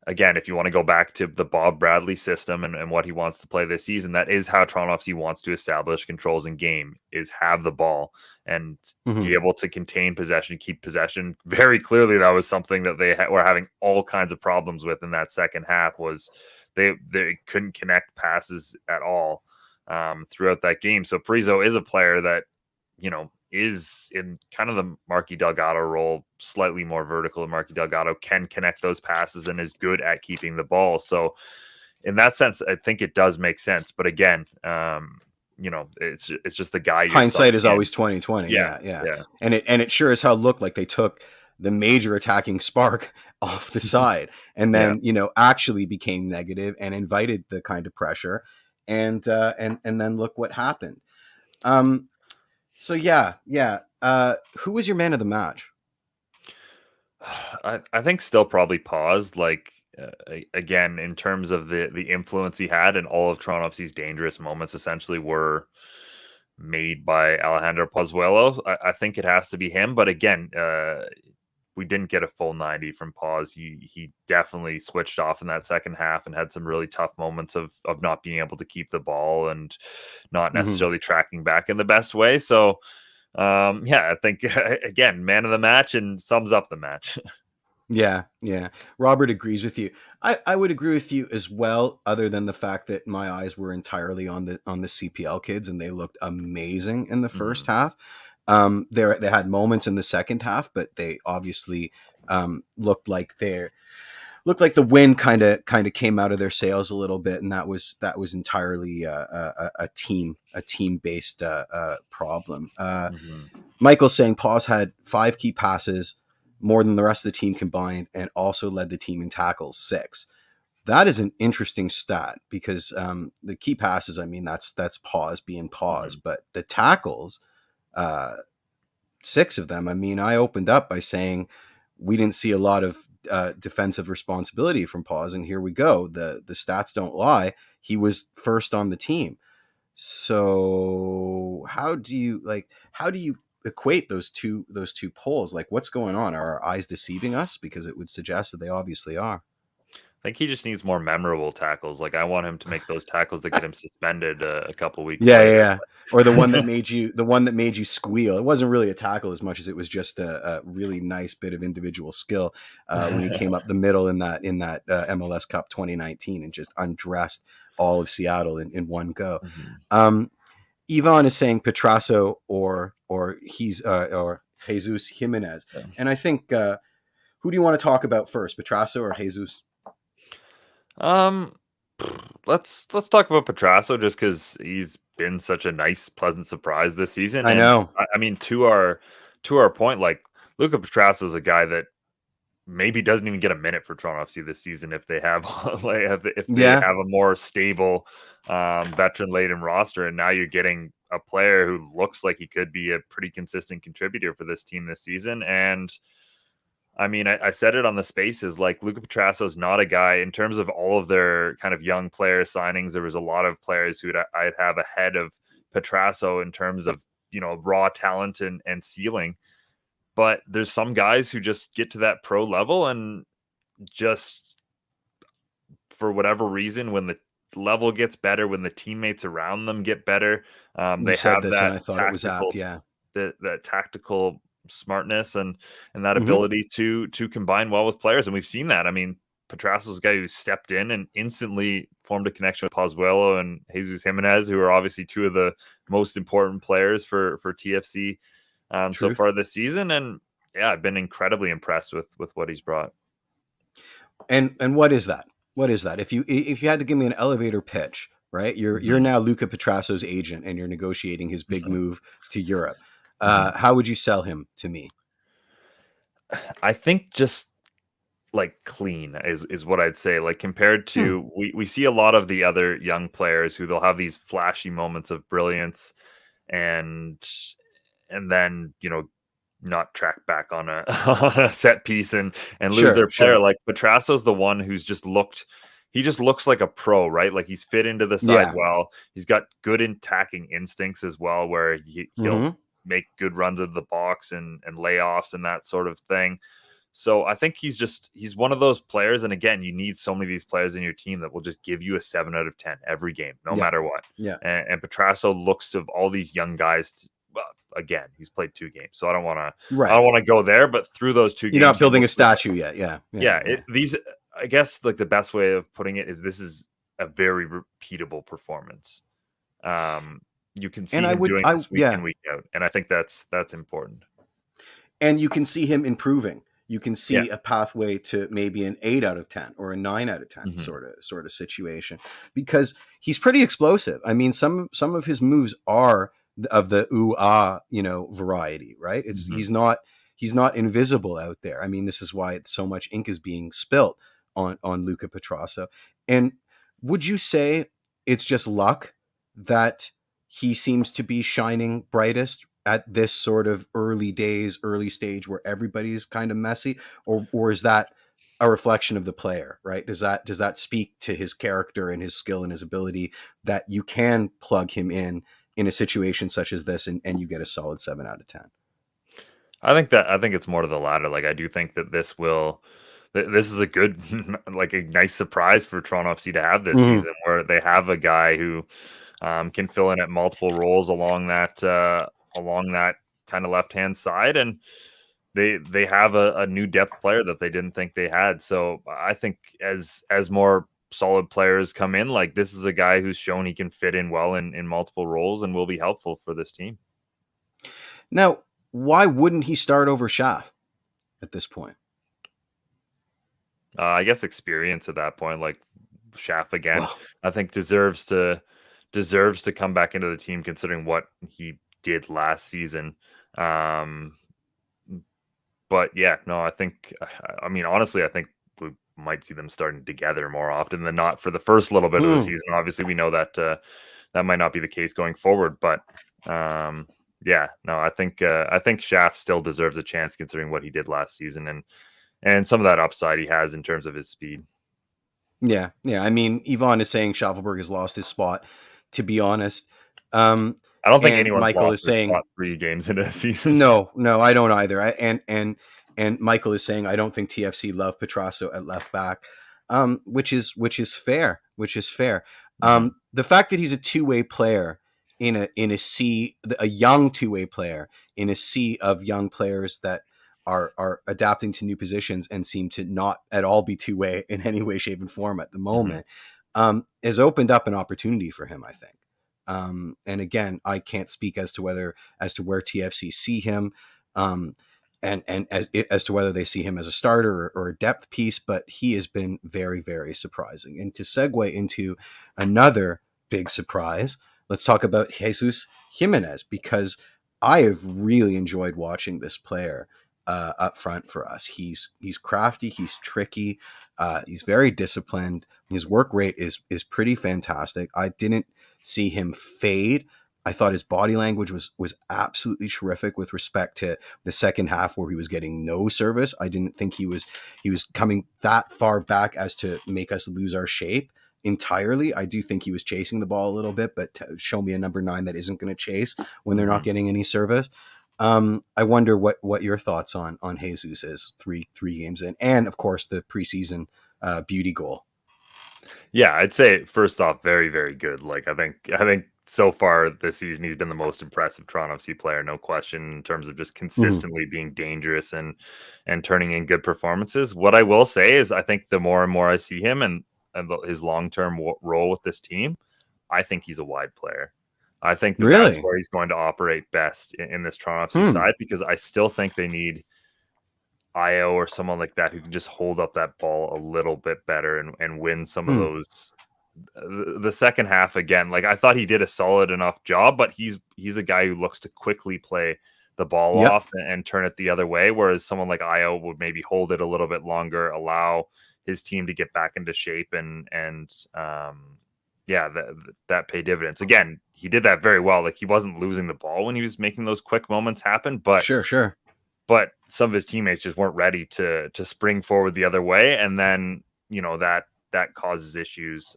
again, if you want to go back to the Bob Bradley system and what he wants to play this season, that is how Toronto FC wants to establish controls in game, is have the ball and be able to contain possession, keep possession. Very clearly, that was something that they were having all kinds of problems with in that second half, was they couldn't connect passes at all throughout that game. So Priso is a player that, is in kind of the Marky Delgado role, slightly more vertical than Marky Delgado, can connect those passes and is good at keeping the ball. So in that sense, I think it does make sense. But again, it's just the guy. Hindsight is always 20/20. Yeah. And it sure as hell looked like they took the major attacking spark off the side and then, actually became negative and invited the kind of pressure. And then look what happened. So who was your man of the match? I think still probably paused. Like again, in terms of the influence he had, and all of Toronto FC's dangerous moments essentially were made by Alejandro Pozuelo. I think it has to be him. But again, we didn't get a full 90 from Paz. He definitely switched off in that second half and had some really tough moments of not being able to keep the ball and not necessarily tracking back in the best way. So I think again, man of the match and sums up the match. Yeah. Robert agrees with you. I would agree with you as well, other than the fact that my eyes were entirely on the CPL kids and they looked amazing in the first half. They had moments in the second half, but they obviously looked like the wind kind of came out of their sails a little bit, and that was entirely a team based problem. Michael Singh, Paws had 5 key passes, more than the rest of the team combined, and also led the team in tackles, 6. That is an interesting stat because the key passes, I mean, that's Paws being Paws, but the tackles, 6 of them. I mean, I opened up by saying we didn't see a lot of defensive responsibility from Paws, and here we go. The stats don't lie. He was first on the team. So how do you equate those two polls? Like, what's going on? Are our eyes deceiving us? Because it would suggest that they obviously are. I think he just needs more memorable tackles. Like, I want him to make those tackles that get him suspended a couple weeks later. Yeah. Or the one that made you squeal. It wasn't really a tackle as much as it was just a really nice bit of individual skill when he came up the middle in that MLS Cup 2019 and just undressed all of Seattle in one go. Yvonne is saying Petrasso or Jesus Jimenez, and I think who do you want to talk about first, Petrasso or Jesus? Let's talk about Petrasso just because he's been such a nice, pleasant surprise this season. I know. I mean, to our point, like, Luca Petrasso is a guy that maybe doesn't even get a minute for Toronto FC this season if they have have a more stable, veteran-laden roster. And now you're getting a player who looks like he could be a pretty consistent contributor for this team this season. And I mean, I said it on the spaces, like, Luca Petrasso is not a guy in terms of all of their kind of young player signings. There was a lot of players who I'd have ahead of Petrasso in terms of, raw talent and ceiling. But there's some guys who just get to that pro level and just, for whatever reason, when the level gets better, when the teammates around them get better, they have that. And I thought it was apt, yeah. That tactical smartness and that ability to combine well with players, and we've seen that. I mean, Petrasso's a guy who stepped in and instantly formed a connection with Pozuelo and Jesus Jimenez, who are obviously 2 of the most important players for TFC so far this season. And yeah, I've been incredibly impressed with what he's brought. And what is that? If you had to give me an elevator pitch, right? You're now Luca Petrasso's agent and you're negotiating his big move to Europe. How would you sell him to me? I think just like clean is what I'd say. Like, compared to we see a lot of the other young players who they'll have these flashy moments of brilliance and then not track back on a set piece and lose their player. Like, Petrasso's the one who's he just looks like a pro, right? Like, he's fit into the side well. He's got good attacking instincts as well, where he'll make good runs of the box and layoffs and that sort of thing. So I think he's one of those players. And again, you need so many of these players in your team that will just give you a 7 out of 10 every game, no matter what. Yeah. And Petrasso looks to all these young guys. Well, again, he's played 2 games, so I don't want to go there. But through those 2 games, you're not building a statue yet. Yeah. I guess, like, the best way of putting it is this is a very repeatable performance. You can see him doing this week in, week out, and I think that's important. And you can see him improving. You can see a pathway to maybe an 8 out of 10 or a 9 out of 10 sort of situation, because he's pretty explosive. I mean, some of his moves are of the variety, right? It's he's not invisible out there. I mean, this is why so much ink is being spilt on Luca Petrasso. And would you say it's just luck that he seems to be shining brightest at this sort of early stage where everybody's kind of messy, or is that a reflection of the player, right? Does that speak to his character and his skill and his ability that you can plug him in a situation such as this and you get a solid 7 out of 10? I think it's more to the latter. Like, I do think that this is a good, like, a nice surprise for Toronto FC to have this season, where they have a guy who can fill in at multiple roles along that kind of left-hand side, and they have a new depth player that they didn't think they had. So I think as more solid players come in, like, this is a guy who's shown he can fit in well in multiple roles and will be helpful for this team. Now, why wouldn't he start over Schaff at this point? I guess experience at that point, like Schaff again, Well, I think deserves to come back into the team considering what he did last season. Um, but yeah, no, I mean, honestly, I think we might see them starting together more often than not for the first little bit of the season. Obviously, we know that that might not be the case going forward, but yeah, no, I think Schaff still deserves a chance considering what he did last season and some of that upside he has in terms of his speed. yeah. I mean, Yvonne is saying Schaffelberg has lost his spot. To be honest, I don't think and anyone's Michael lost is their saying spot 3 games in a season. no, I don't either. And Michael is saying I don't think TFC love Petrasso at left back, which is fair. Mhm, The fact that he's a two-way player in a sea, a young two-way player in a sea of young players that are adapting to new positions and seem to not at all be two-way in any way, shape, and form at the mhm. moment, has opened up an opportunity for him, I think. And again, I can't speak as to where TFC see him, um, and as to whether they see him as a starter or a depth piece. But he has been very, very surprising. And to segue into another big surprise, let's talk about Jesus Jimenez, because I have really enjoyed watching this player up front for us. He's crafty, he's tricky, he's very disciplined. His work rate is pretty fantastic. I didn't see him fade. I thought his body language was absolutely terrific with respect to the second half where he was getting no service. I didn't think he was coming that far back as to make us lose our shape entirely. I do think he was chasing the ball a little bit, but show me a number 9 that isn't going to chase when they're not Mhm. getting any service. I wonder what your thoughts on Jesus is three games in, and of course the preseason beauty goal. Yeah, I'd say first off, very, very good. Like I think so far this season he's been the most impressive Toronto FC player, no question, in terms of just Mm-hmm. consistently being dangerous and turning in good performances. What I will say is I think the more and more I see him and his long-term role with this team, I think he's a wide player. I think that that's Really? where he's going to operate best in this Toronto FC Hmm. side because I still think they need IO or someone like that who can just hold up that ball a little bit better and win some of Hmm. those the second half again. Like I thought he did a solid enough job, but he's a guy who looks to quickly play the ball Yep. off and turn it the other way, whereas someone like IO would maybe hold it a little bit longer, allow his team to get back into shape and yeah, that pay dividends. Again, he did that very well. Like he wasn't losing the ball when he was making those quick moments happen, Sure. Sure. but some of his teammates just weren't ready to spring forward the other way, and then that causes issues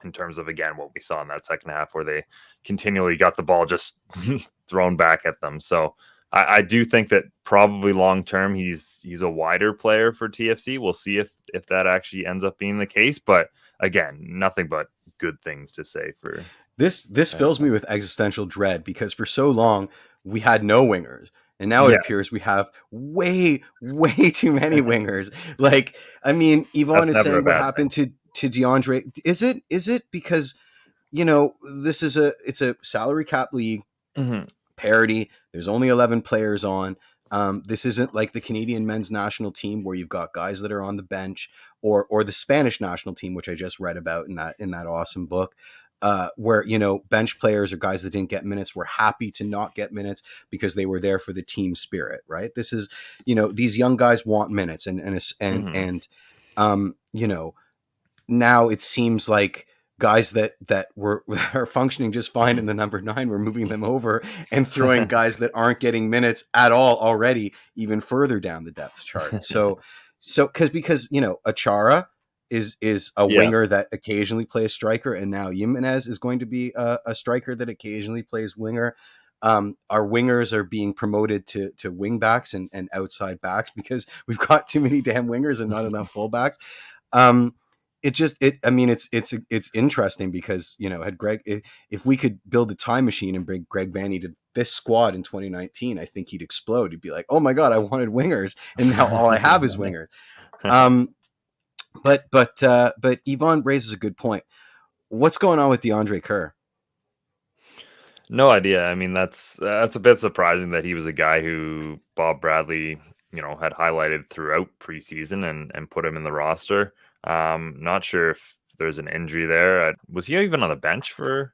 in terms of again what we saw in that second half where they continually got the ball just thrown back at them. So I do think that probably long term he's a wider player for TFC. We'll see if that actually ends up being the case, but again, nothing but good things to say for. This fills me with existential dread because for so long we had no wingers. And now it Yeah, appears we have way too many wingers. Like, I mean, Yvonne that's is never a saying what bad thing. happened to DeAndre. Is it because this is it's a salary cap league Mhm. parity. There's only 11 players on. This isn't like the Canadian men's national team where you've got guys that are on the bench, or the Spanish national team, which I just read about in that awesome book. Where bench players or guys that didn't get minutes were happy to not get minutes because they were there for the team spirit, right? This is these young guys want minutes, Mhm. and now it seems like guys that were are functioning just fine in the number 9, we're moving them over and throwing guys that aren't getting minutes at all already even further down the depth chart. So because Achara is a Yeah. winger that occasionally plays striker, and now Jimenez is going to be a striker that occasionally plays winger. Our wingers are being promoted to wing backs and outside backs because we've got too many damn wingers and not enough fullbacks. Um, I mean, it's interesting because had if we could build a time machine and bring Greg Vanney to this squad in 2019, I think he'd explode. He'd be like, oh my god, I wanted wingers, and now all I have is wingers. Um, but Yvonne raises a good point. What's going on with DeAndre Kerr? No idea. I mean, that's a bit surprising that he was a guy who Bob Bradley, had highlighted throughout preseason and put him in the roster. Not sure if there's an injury there. Was he even on the bench for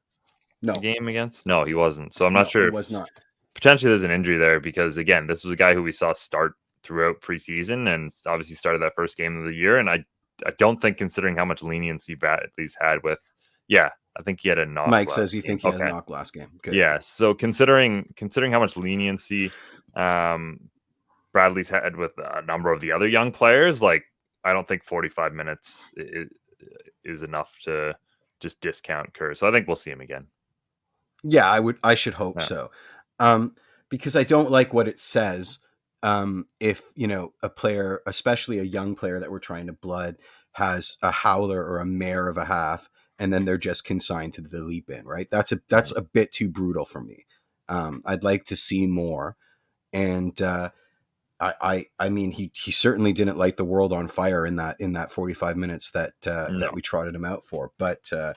the No, game against? No, he wasn't. So I'm not no, he sure if was not. potentially there's an injury there because again, this was a guy who we saw start throughout preseason and obviously started that first game of the year. And I don't think considering how much leniency Bradley's had with, yeah, I think he had a knock Mike last says you game. think he had a Okay. knock last game. Good. Yeah. So considering how much leniency um, Bradley's had with a number of the other young players, like I don't think 45 minutes is enough to just discount Kerr. So I think we'll see him again. Yeah, I should hope Yeah. so. Because I don't like what it says. If a player, especially a young player that we're trying to blood, has a howler or a mare of a half, and then they're just consigned to the delete bin, right? That's a bit too brutal for me. I'd like to see more, and I mean he certainly didn't light the world on fire in that 45 minutes that No. we trotted him out for, but to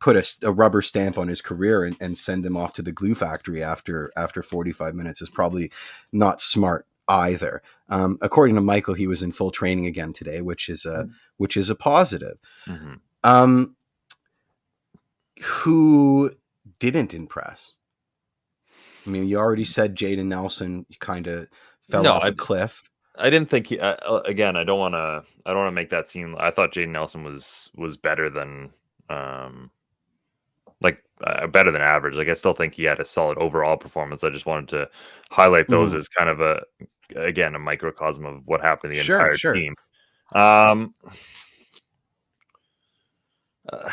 put a rubber stamp on his career and send him off to the glue factory after 45 minutes is probably not smart either. According to Michael, he was in full training again today, which is a positive. Mm-hmm. Who didn't impress? I mean, you already said Jaden Nelson kind of fell No, off a cliff. I didn't think he. Again, I don't want to make that seem. I thought Jaden Nelson was better than better than average. Like I still think he had a solid overall performance. I just wanted to highlight those as kind of a microcosm of what happened to the entire team.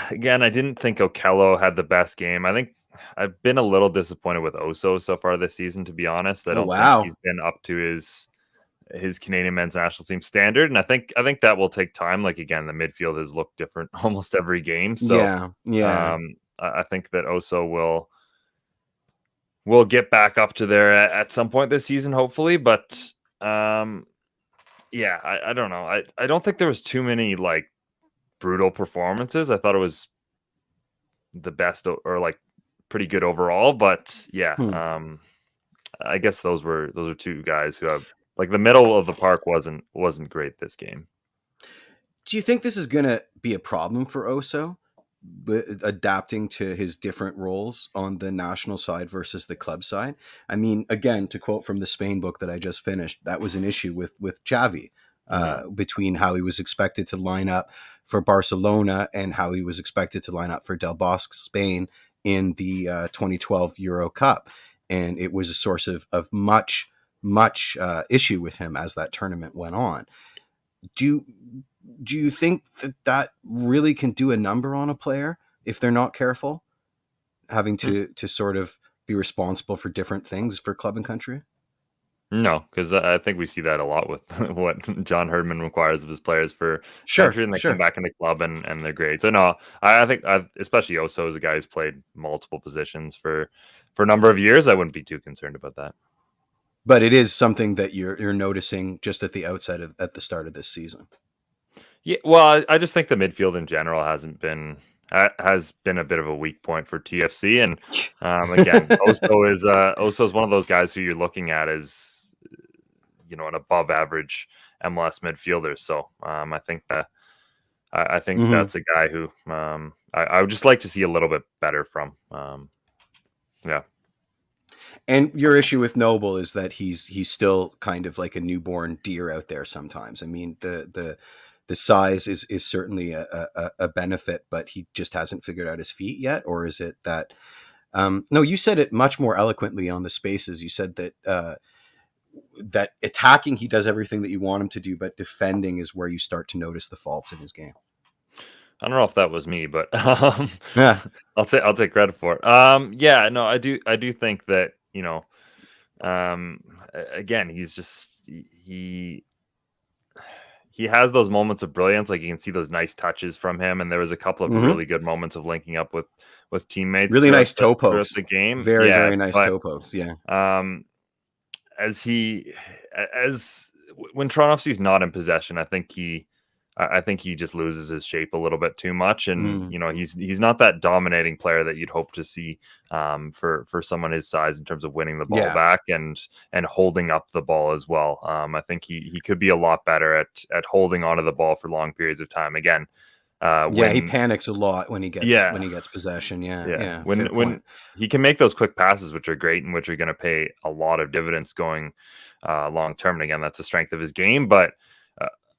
Again, I didn't think Okello had the best game. I think I've been a little disappointed with Oso so far this season, to be honest. I don't think he's been up to his Canadian men's national team standard, and I think that will take time. Like again, the midfield has looked different almost every game. So yeah. I think that Oso will get back up to there at some point this season, hopefully. But yeah, I don't know. I don't think there was too many like brutal performances. I thought it was the best or like pretty good overall. But yeah, I guess those were two guys who have like the middle of the park wasn't great this game. Do you think this is going to be a problem for Oso, adapting to his different roles on the national side versus the club side? I mean, again, to quote from the Spain book that I just finished, that was an issue with Xavi, between how he was expected to line up for Barcelona and how he was expected to line up for Del Bosque Spain in the 2012 Euro Cup. And it was a source of much issue with him as that tournament went on. Do you think that really can do a number on a player if they're not careful, having to sort of be responsible for different things for club and country? No, because I think we see that a lot with what John Herdman requires of his players for country, and they come back in the club and they're great. So no, I think especially Oso is a guy who's played multiple positions for a number of years. I wouldn't be too concerned about that. But it is something that you're noticing just at the outset at the start of this season. Yeah, well, I just think the midfield in general has been a bit of a weak point for TFC, and again, Oso is one of those guys who you're looking at as an above average MLS midfielder. So I think that's a guy who I would just like to see a little bit better from. Yeah. And your issue with Noble is that he's still kind of like a newborn deer out there sometimes. I mean, the size is certainly a benefit, but he just hasn't figured out his feet yet. Or is it that, no, you said it much more eloquently on the spaces. You said that, that attacking, he does everything that you want him to do, but defending is where you start to notice the faults in his game. I don't know if that was me, but Yeah. I'll take credit for it. Yeah, no, I do think that, again, he's just he has those moments of brilliance. Like you can see those nice touches from him, and there was a couple of really good moments of linking up with teammates. Really nice toe pokes throughout the game. Very nice toe pokes. Yeah. As when Toronto FC's not in possession, I think I think he just loses his shape a little bit too much, and he's not that dominating player that you'd hope to see for someone his size in terms of winning the ball back and holding up the ball as well. I think he could be a lot better at holding onto the ball for long periods of time. Again, he panics a lot when he gets possession. When he can make those quick passes, which are great and which are going to pay a lot of dividends going long term. And again, that's the strength of his game, but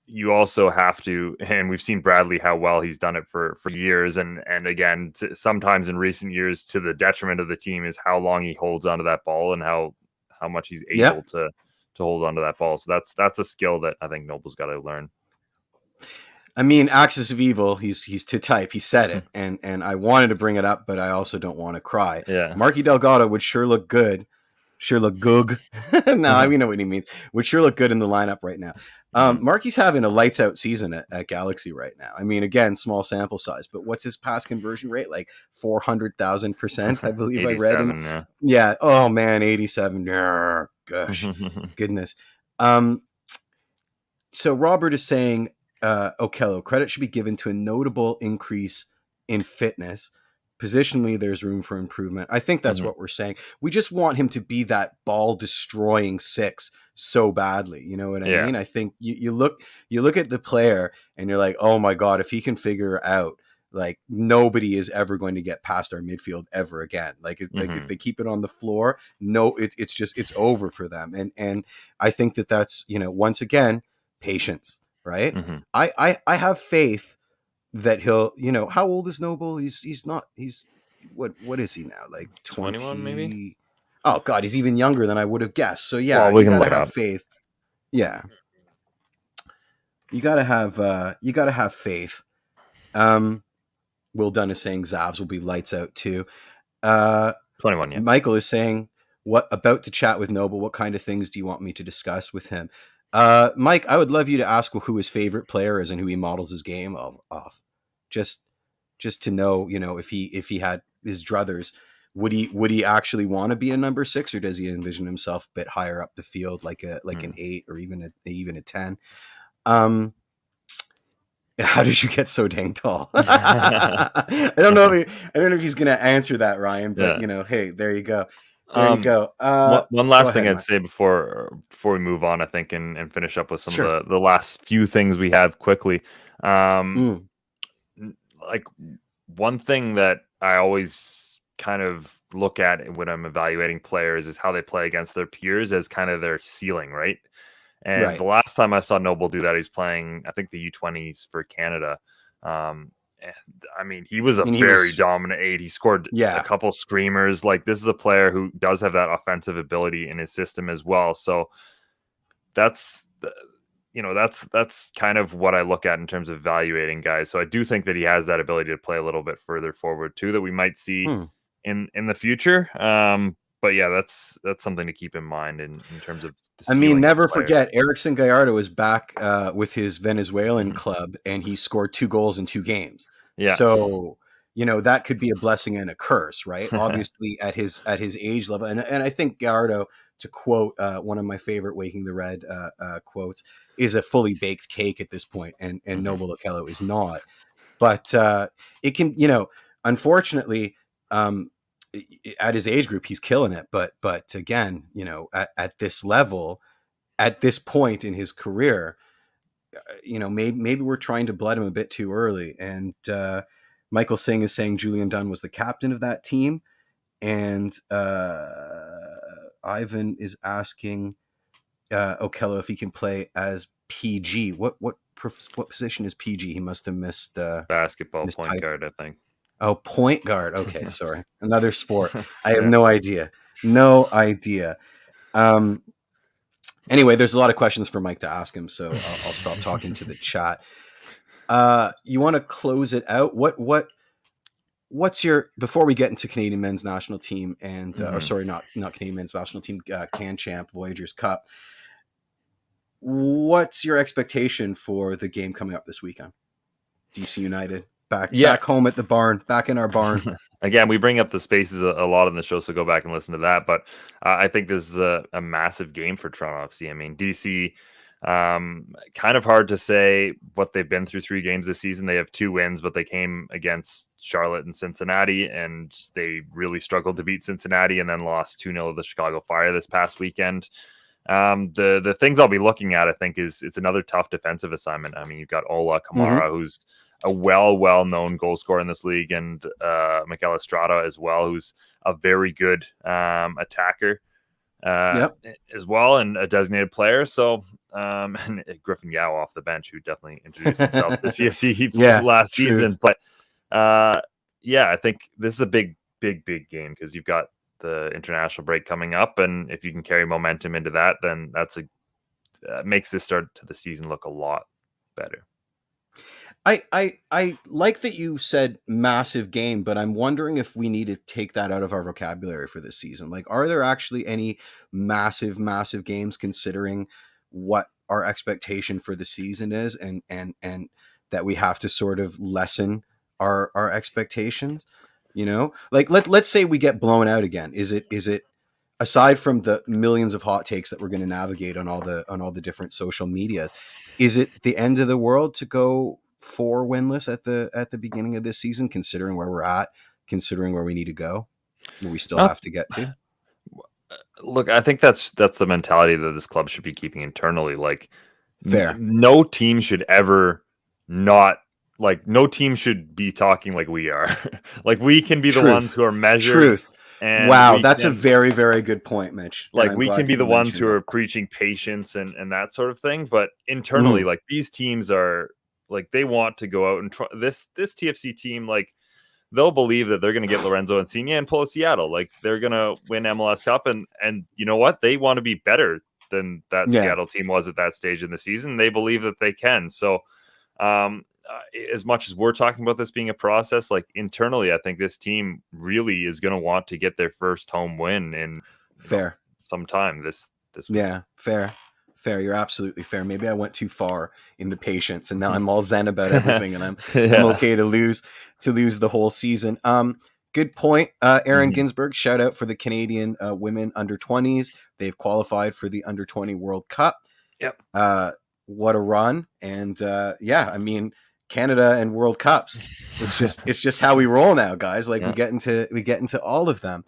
you also have to, and we've seen Bradley how well he's done it for years, and again, sometimes in recent years to the detriment of the team, is how long he holds onto that ball and how much he's able to hold onto that ball. So that's a skill that I think Noble's got to learn. I mean, axis of evil. He's to type. He said it, and I wanted to bring it up, but I also don't want to cry. Yeah, Marky Delgado would sure look good. Sure look good. No, I mean, know what he means. Would sure look good in the lineup right now. Marky's having a lights out season at Galaxy right now. I mean, again, small sample size, but what's his pass conversion rate? Like 400,000%, I believe I read. Yeah. Oh man, 87. Gosh, goodness. So Robert is saying, Okello, credit should be given to a notable increase in fitness. Positionally, there's room for improvement. I think that's what we're saying. We just want him to be that ball destroying six so badly. You know what I mean? I think you look at the player and you're like, oh my God, if he can figure out, like, nobody is ever going to get past our midfield ever again. Like if they keep it on the floor, it's over for them. And I think that's, once again, patience, right? I have faith that he'll, how old is Noble? He's what is he now? Like 21 maybe? Oh God, he's even younger than I would have guessed. So yeah, you gotta have faith. Yeah. You gotta have faith. Will Dunn is saying Zavs will be lights out too. 21, yeah. Michael is saying, what about to chat with Noble? What kind of things do you want me to discuss with him? Mike, I would love you to ask who his favorite player is and who he models his game off. Just to know, if he had his druthers, would he actually want to be a number 6, or does he envision himself a bit higher up the field, like an 8 or even a 10? How did you get so dang tall? I don't know if he's gonna answer that, Ryan, but hey, there you go. There you go. One last thing I'd say before we move on, I think, and finish up with some of the last few things we have quickly. Like, one thing that I always kind of look at when I'm evaluating players is how they play against their peers as kind of their ceiling, right? And the last time I saw Noble do that, he's playing, I think, the U20s for Canada. And I mean, he was very dominant 8. He scored a couple screamers. Like, this is a player who does have that offensive ability in his system as well. So that's kind of what I look at in terms of evaluating guys. So I do think that he has that ability to play a little bit further forward too, that we might see in the future. But yeah, that's something to keep in mind in terms of. I mean, never forget, Erickson Gallardo is back with his Venezuelan club, and he scored 2 goals in 2 games. Yeah. So, that could be a blessing and a curse, right? Obviously, at his age level, and I think Gallardo, to quote one of my favorite Waking the Red quotes, is a fully baked cake at this point, and Noble Okello is not. But it can, unfortunately, at his age group, he's killing it. But again, at this level, at this point in his career, maybe we're trying to blood him a bit too early. And Michael Singh is saying Julian Dunn was the captain of that team. And Ivan is asking Okello if he can play as PG. What position is PG? He must have missed basketball point guard, I think. Oh, point guard. Okay, sorry. Another sport. I have no idea. No idea. Anyway, there's a lot of questions for Mike to ask him, so I'll stop talking to the chat. You want to close it out? What's your, before we get into Canadian men's national team and or sorry, not Canadian men's national team, Can Champ Voyageurs Cup. What's your expectation for the game coming up this weekend? DC United. Back home at the barn, back in our barn. Again, we bring up the spaces a lot on the show, so go back and listen to that. But I think this is a massive game for Toronto FC. I mean, DC Kind of hard to say what they've been through 3 games this season. They have 2 wins, but they came against Charlotte and Cincinnati, and they really struggled to beat Cincinnati and then lost 2-0 to the Chicago Fire this past weekend. The things I'll be looking at, I think, is it's another tough defensive assignment. I mean, you've got Ola Kamara, who's a well-known goal scorer in this league, and Michael Estrada as well, who's a very good attacker as well, and a designated player. So, and Griffin Yao off the bench, who definitely introduced himself to the CFC last season. But I think this is a big game because you've got the international break coming up, and if you can carry momentum into that, then that's makes this start to the season look a lot better. I like that you said massive game, but I'm wondering if we need to take that out of our vocabulary for this season. Like, are there actually any massive games considering what our expectation for the season is, and that we have to sort of lessen our expectations? You know, like let's say we get blown out again. Is it aside from the millions of hot takes that we're going to navigate on all the different social medias, is it the end of the world to go 4 winless at the beginning of this season, considering where we're at, considering where we need to go, where we still have to get to? Look, I think that's the mentality that this club should be keeping internally. Like, fair. No team should ever not, like, no team should be talking like we are. Like, we can be the ones who are measured. Truth. And wow, that's a very, very good point, Mitch. Like, we can be the ones who are preaching patience and that sort of thing. But internally, like, these teams are, like, they want to go out and try this TFC team. Like, they'll believe that they're going to get Lorenzo Insigne and pull Seattle. Like, they're going to win MLS Cup. And you know what? They want to be better than that Seattle team was at that stage in the season. They believe that they can. So, as much as we're talking about this being a process, like, internally, I think this team really is going to want to get their first home win in sometime this week. Yeah, fair. You're absolutely fair. Maybe I went too far in the patience, and now I'm all zen about everything, and I'm okay to lose the whole season. Good point, Aaron Ginsberg. Shout out for the Canadian women under 20s. They've qualified for the under 20 World Cup. Yep. What a run! And I mean, Canada and World Cups. It's just how we roll now, guys. Like, we get into all of them.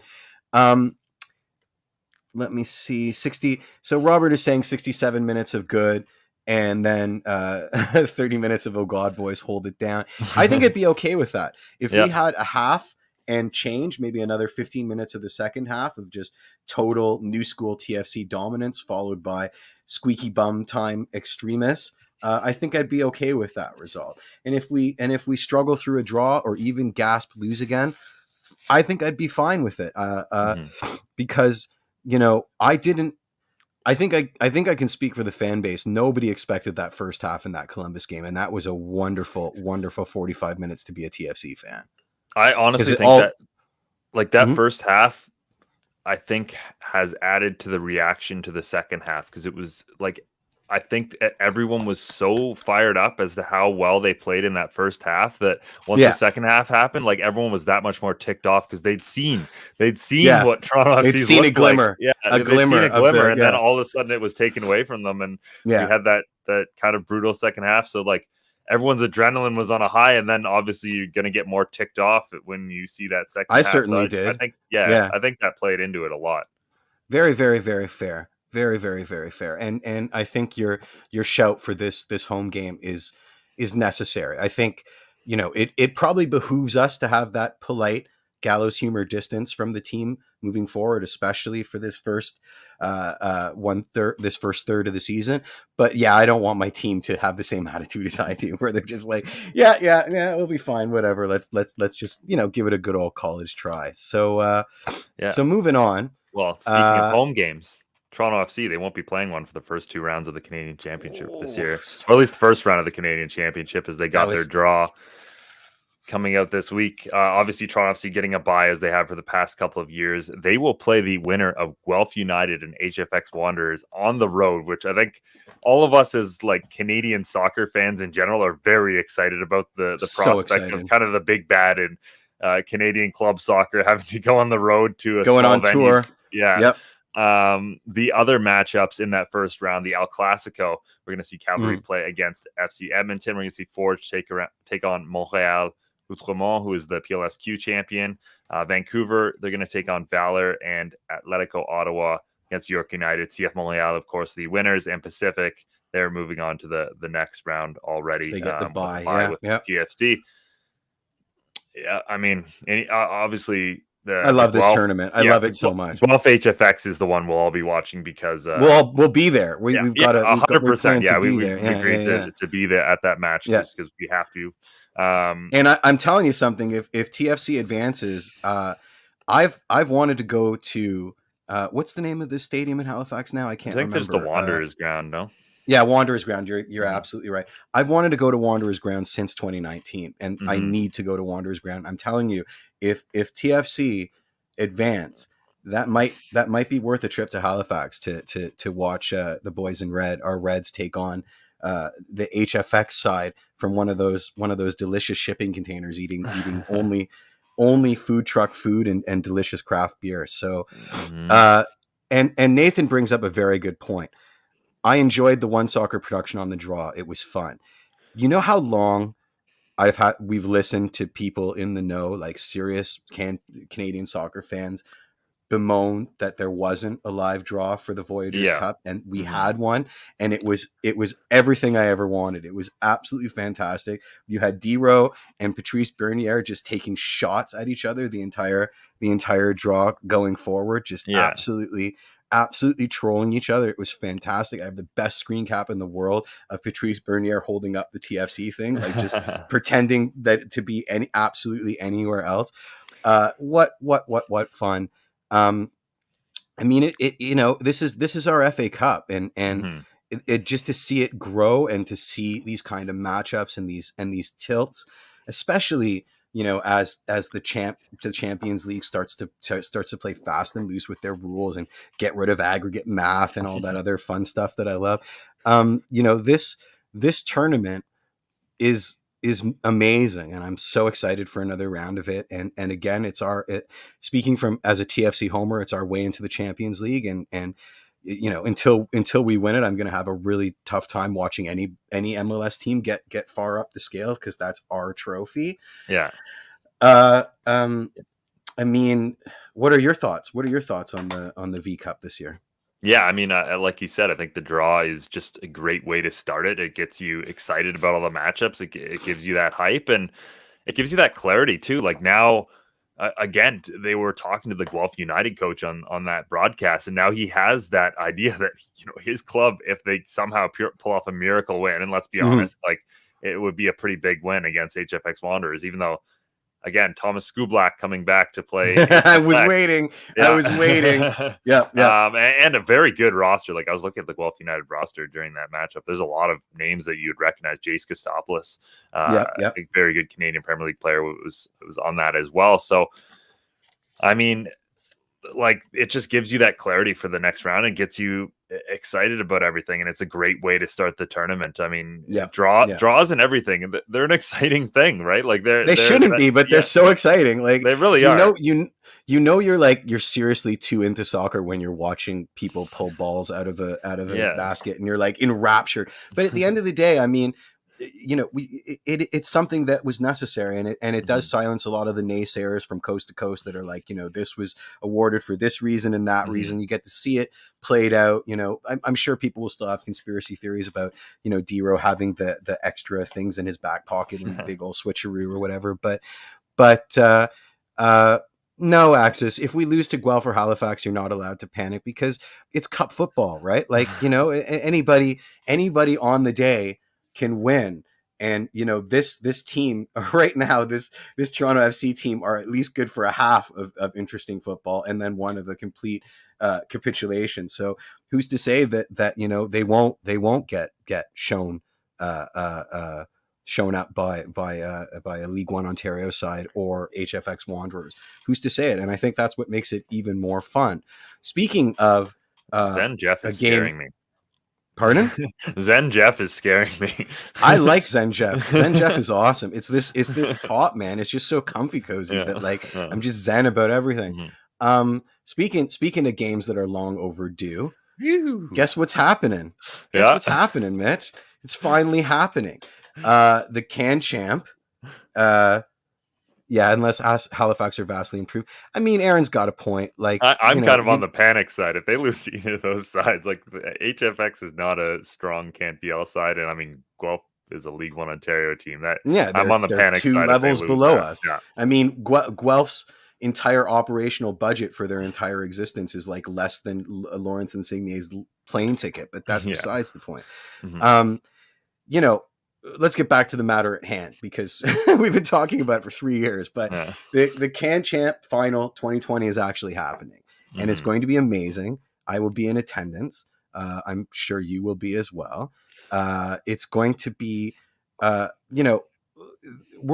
Let me see. 60. So Robert is saying 67 minutes of good, and then 30 minutes of, oh God, boys, hold it down. I think I'd be okay with that. If we had a half and change, maybe another 15 minutes of the second half of just total new school TFC dominance, followed by squeaky bum time extremists, I think I'd be okay with that result. And if we struggle through a draw or even gasp lose again, I think I'd be fine with it. Because, you know, I think I can speak for the fan base. Nobody expected that first half in that Columbus game, and that was a wonderful 45 minutes to be a TFC fan. I honestly think that first half, I think, has added to the reaction to the second half, because it was like, I think everyone was so fired up as to how well they played in that first half that once the second half happened, like, everyone was that much more ticked off because they'd seen what Toronto FC seen a glimmer, a glimmer, and then all of a sudden it was taken away from them, and we had that kind of brutal second half. So, like, everyone's adrenaline was on a high, and then obviously you're going to get more ticked off when you see that second half. I certainly did. I think, I think that played into it a lot. Very, very, very fair. Very, very, very fair. And I think your shout for this home game is necessary. I think, you know, it probably behooves us to have that polite gallows humor distance from the team moving forward, especially for this first first third of the season. But yeah, I don't want my team to have the same attitude as I do, where they're just like, yeah, we'll be fine, whatever. Let's just, you know, give it a good old college try. So so moving on. Well, speaking of home games, Toronto FC, they won't be playing one for the first 2 rounds of the Canadian Championship this year, or at least the first round of the Canadian Championship, as they got their draw coming out this week. Obviously, Toronto FC getting a bye as they have for the past couple of years. They will play the winner of Guelph United and HFX Wanderers on the road, which I think all of us as, like, Canadian soccer fans in general are very excited about the prospect of kind of the big bad in Canadian club soccer having to go on the road to a going small on venue. Tour. Yeah. Yep. The other matchups in that first round, the El Clasico, we're going to see Cavalry play against FC Edmonton. We're going to see Forge take on Montreal Outremont, who is the PLSQ champion. Vancouver, they're going to take on Valor, and Atletico Ottawa against York United. CF Montreal, of course, the winners, and Pacific, they're moving on to the next round already. They get the bye, with TFC. Yeah, I mean, obviously, I love this tournament. I love it so much. Guelph HFX is the one we'll all be watching because we'll be there. We've got 100%. Yeah, we agreed to be there at that match just because we have to. And I'm telling you something. If TFC advances, I've wanted to go to what's the name of this stadium in Halifax now? I can't remember. There's the Wanderers ground, no? Yeah, Wanderers ground. You're absolutely right. I've wanted to go to Wanderers ground since 2019, and I need to go to Wanderers ground. I'm telling you, if TFC advance, that might be worth a trip to Halifax to watch the boys in red, our Reds, take on the HFX side from one of those delicious shipping containers, eating only food truck food and delicious craft beer. So, and Nathan brings up a very good point. I enjoyed the One Soccer production on the draw. It was fun. You know how long we've listened to people in the know, like serious Canadian soccer fans, bemoan that there wasn't a live draw for the Voyageurs Cup, and we had one, and it was everything I ever wanted. It was absolutely fantastic. You had Dero and Patrice Bernier just taking shots at each other the entire draw going forward, just absolutely trolling each other. It was fantastic. I have the best screen cap in the world of Patrice Bernier holding up the TFC thing, like just pretending that to be absolutely anywhere else. What fun. I mean, this is our FA Cup, and it just to see it grow and to see these kind of matchups and these tilts, especially, as the Champions League starts to play fast and loose with their rules and get rid of aggregate math and all that other fun stuff that I love. This tournament is amazing, and I'm so excited for another round of it. And again, speaking from as a TFC homer, it's our way into the Champions League, and until we win it, I'm going to have a really tough time watching any MLS team get far up the scale, because that's our trophy. Yeah. I mean, what are your thoughts? What are your thoughts on the V Cup this year? Yeah, I mean, like you said, I think the draw is just a great way to start it. It gets you excited about all the matchups. It gives you that hype, and it gives you that clarity too. Like now, again, they were talking to the Guelph United coach on that broadcast, and now he has that idea that his club, if they somehow pull off a miracle win, and let's be honest, like it would be a pretty big win against HFX Wanderers, even though, again, Thomas Skublak coming back to play. I was waiting. Yeah. And a very good roster. Like I was looking at the Guelph United roster during that matchup. There's a lot of names that you'd recognize. Jace Kostopoulos, a very good Canadian Premier League player, was on that as well. So, I mean, like it just gives you that clarity for the next round and gets you excited about everything, and it's a great way to start the tournament. I mean, draws and everything, they're an exciting thing, right? Like they shouldn't be, but they're so exciting. Like they really are. You're seriously too into soccer when you're watching people pull balls out of a basket, and you're like enraptured. But at the end of the day, I mean, it's something that was necessary, and it does silence a lot of the naysayers from coast to coast that are like, this was awarded for this reason and that reason. You get to see it played out. I'm sure people will still have conspiracy theories about Dero having the extra things in his back pocket and the big old switcheroo or whatever. But no, Axis, if we lose to Guelph or Halifax, you're not allowed to panic, because it's cup football, right? Like, anybody on the day can win. And this team right now, this Toronto FC team, are at least good for a half of interesting football, and then one of a complete capitulation. So who's to say that they won't get shown up by a League One Ontario side or HFX Wanderers? Who's to say it? And I think that's what makes it even more fun. Speaking of Zen Jeff is scaring me. Pardon? Zen Jeff is scaring me. I like Zen Jeff. Zen Jeff is awesome. It's this top, man. It's just so comfy cozy that I'm just zen about everything. Speaking of games that are long overdue, Phew. guess what's happening? Guess Yeah. what's happening, Mitch? It's finally happening. The Can Champ. Yeah, unless Halifax are vastly improved. I mean, Aaron's got a point. Like, I'm kind of on the panic side. If they lose to either of those sides, like the HFX is not a strong Can't BL side, and I mean Guelph is a League One Ontario team. That yeah, I'm on the they're panic two side if they levels lose below that. us. Yeah, I mean, Guelph's entire operational budget for their entire existence is like less than Lawrence Insigne's plane ticket, but that's yeah. besides the point. Mm-hmm. Um, you know, let's get back to the matter at hand because we've been talking about it for 3 years, but Yeah. the Can Champ final 2020 is actually happening, and it's Mm-hmm. going to be amazing. I will be in attendance. I'm sure you will be as well. It's going to be, we're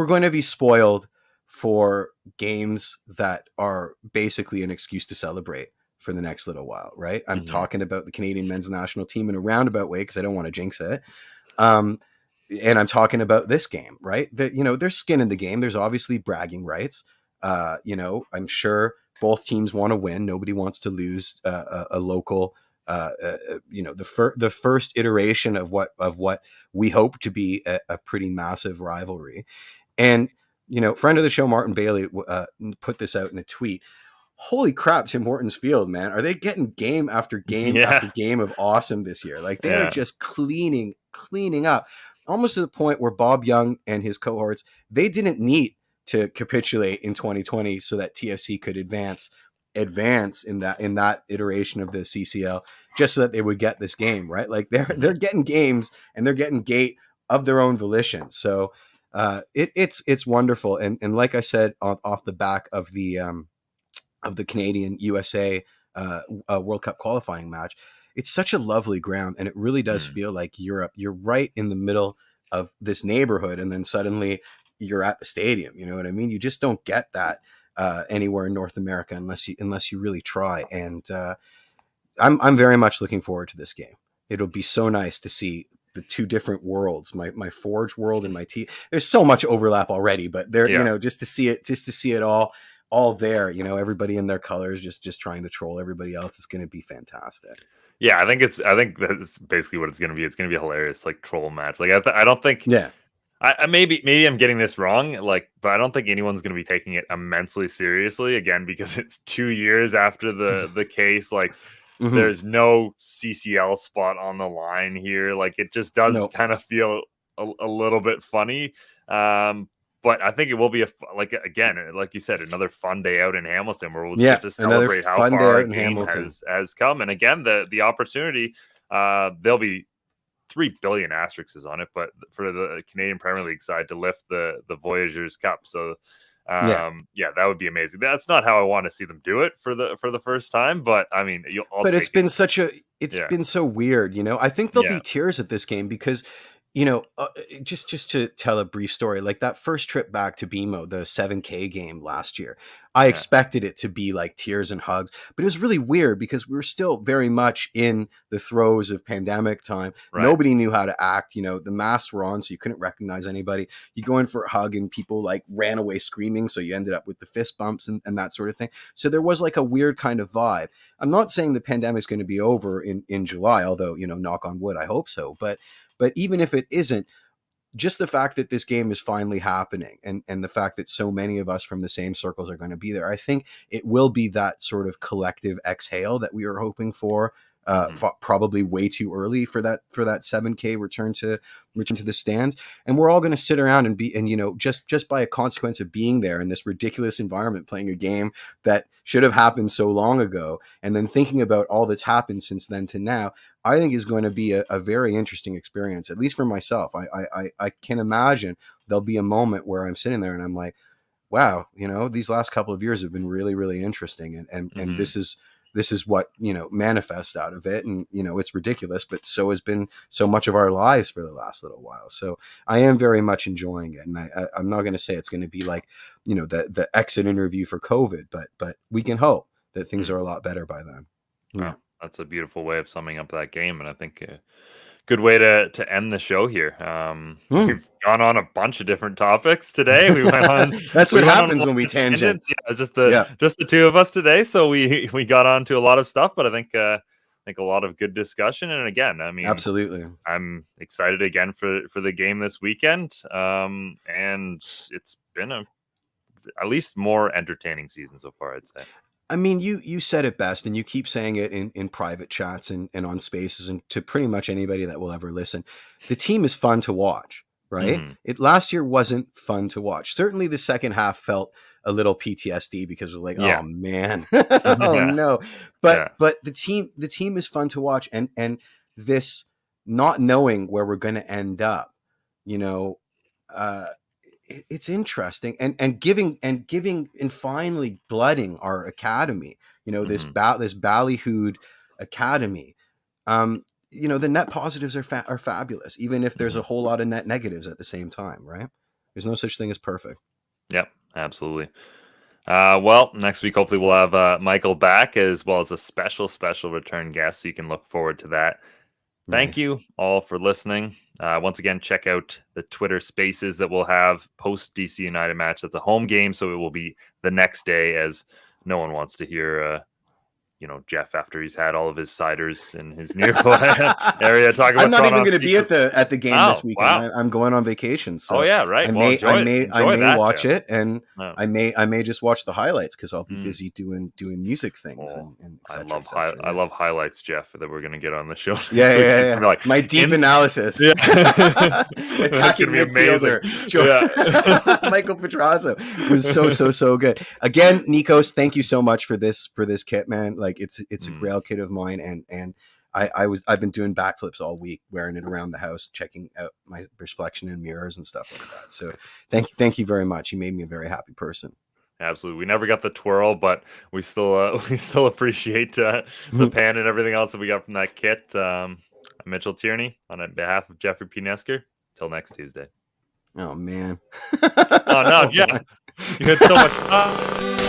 going to be spoiled for games that are basically an excuse to celebrate for the next little while, right? I'm Mm-hmm. talking about the Canadian men's national team in a roundabout way because I don't want to jinx it. Um, and I'm talking about this game, right? That there's skin in the game. There's obviously bragging rights. I'm sure both teams want to win. Nobody wants to lose a local. The first iteration of what we hope to be a pretty massive rivalry. And friend of the show Martin Bailey put this out in a tweet. Holy crap, Tim Hortons Field, man. Are they getting game after game Yeah. after game of awesome this year? Like, they are Yeah. just cleaning up, almost to the point where Bob Young and his cohorts, they didn't need to capitulate in 2020 so that TFC could advance in that iteration of the CCL, just so that they would get this game, right? Like, they're getting games, and they're getting gate of their own volition. So it's wonderful. And like I said, off the back of the Canadian USA World Cup qualifying match, it's such a lovely ground, and it really does Mm. feel like Europe. You're right in the middle of this neighborhood, and then suddenly you're at the stadium. You know what I mean? You just don't get that anywhere in North America unless you really try. And I'm very much looking forward to this game. It'll be so nice to see the two different worlds, my Forge world and my T. There's so much overlap already, but there, Yeah. just to see it all there, everybody in their colors, just trying to troll everybody else, is going to be fantastic. Yeah, I think that's basically what it's gonna be. It's gonna be a hilarious, like, troll match. Like, I don't think Yeah. maybe I'm getting this wrong, like, but I don't think anyone's gonna be taking it immensely seriously again because it's 2 years after the case. Like, Mm-hmm. there's no CCL spot on the line here. Like, it just does No. kind of feel a little bit funny. But I think it will be like, again, like you said, another fun day out in Hamilton where we'll Yeah, get to another celebrate how fun day far our out in game Hamilton. has come. And again, the opportunity, there'll be 3 billion asterisks on it, but for the Canadian Premier League side to lift the Voyageurs Cup. So Yeah. yeah, that would be amazing. That's not how I want to see them do it for the first time, but I mean, I'll But it's take it. been it's Yeah. been so weird. I think there'll Yeah. be tears at this game because just to tell a brief story, like that first trip back to BMO, the 7K game last year, I Yeah. expected it to be like tears and hugs, but it was really weird because we were still very much in the throes of pandemic time. Right. Nobody knew how to act. The masks were on, so you couldn't recognize anybody. You go in for a hug and people like ran away screaming, so you ended up with the fist bumps and that sort of thing. So there was like a weird kind of vibe. I'm not saying the pandemic's going to be over in July, although, knock on wood, I hope so. But even if it isn't, just the fact that this game is finally happening, and the fact that so many of us from the same circles are going to be there, I think it will be that sort of collective exhale that we were hoping for. Mm-hmm. Probably way too early for that 7K return to the stands, and we're all going to sit around and just by a consequence of being there in this ridiculous environment, playing a game that should have happened so long ago, and then thinking about all that's happened since then to now, I think is going to be a very interesting experience, at least for myself. I can imagine there'll be a moment where I'm sitting there and I'm like, wow, these last couple of years have been really, really interesting. And Mm-hmm. this is what, manifests out of it. And, it's ridiculous, but so has been so much of our lives for the last little while. So I am very much enjoying it. And I'm not going to say it's going to be like, the exit interview for COVID, but we can hope that things are a lot better by then. Yeah. Wow, that's a beautiful way of summing up that game, and I think good way to end the show here. We've gone on a bunch of different topics today. We went on. That's what happens when we tangent. Yeah, just the two of us today. So we got on to a lot of stuff, but I think a lot of good discussion. And again, I mean, absolutely, I'm excited again for the game this weekend. And it's been at least more entertaining season so far, I'd say. I mean, you said it best, and you keep saying it in private chats and on spaces and to pretty much anybody that will ever listen. The team is fun to watch, right? It last year wasn't fun to watch. Certainly the second half felt a little PTSD because we're like, oh man, oh no. But the team is fun to watch, and this not knowing where we're going to end up, it's interesting and giving and finally blooding our academy, this ballyhooed academy. The net positives are fabulous, even if there's a whole lot of net negatives at the same time, right? There's no such thing as perfect. Yep, absolutely. Well, next week hopefully we'll have Michael back, as well as a special return guest, so you can look forward to that. Thank you all for listening. Once again, check out the Twitter Spaces that we'll have post DC United match. That's a home game, so it will be the next day, as no one wants to hear Jeff after he's had all of his ciders in his nearby area. I'm not even going to be at the game this weekend. Wow. I'm going on vacation. So right. I may watch it, and I may just watch the highlights because I'll be busy doing music things. And I love highlights, Jeff, that we're going to get on the show. Yeah. Like, my deep analysis. Yeah. Attacking midfielder. Michael Petrasso was so good. Again, Nikos, thank you so much for this kit, man. Like, it's a grail kit of mine, and I've been doing backflips all week, wearing it around the house, checking out my reflection in mirrors and stuff like that. So thank you very much. You made me a very happy person. Absolutely. We never got the twirl, but we still appreciate the pan and everything else that we got from that kit. I'm Mitchell Tierney on behalf of Jeffrey P. Nesker. Till next Tuesday. Oh man. Oh no, yeah. You had so much fun.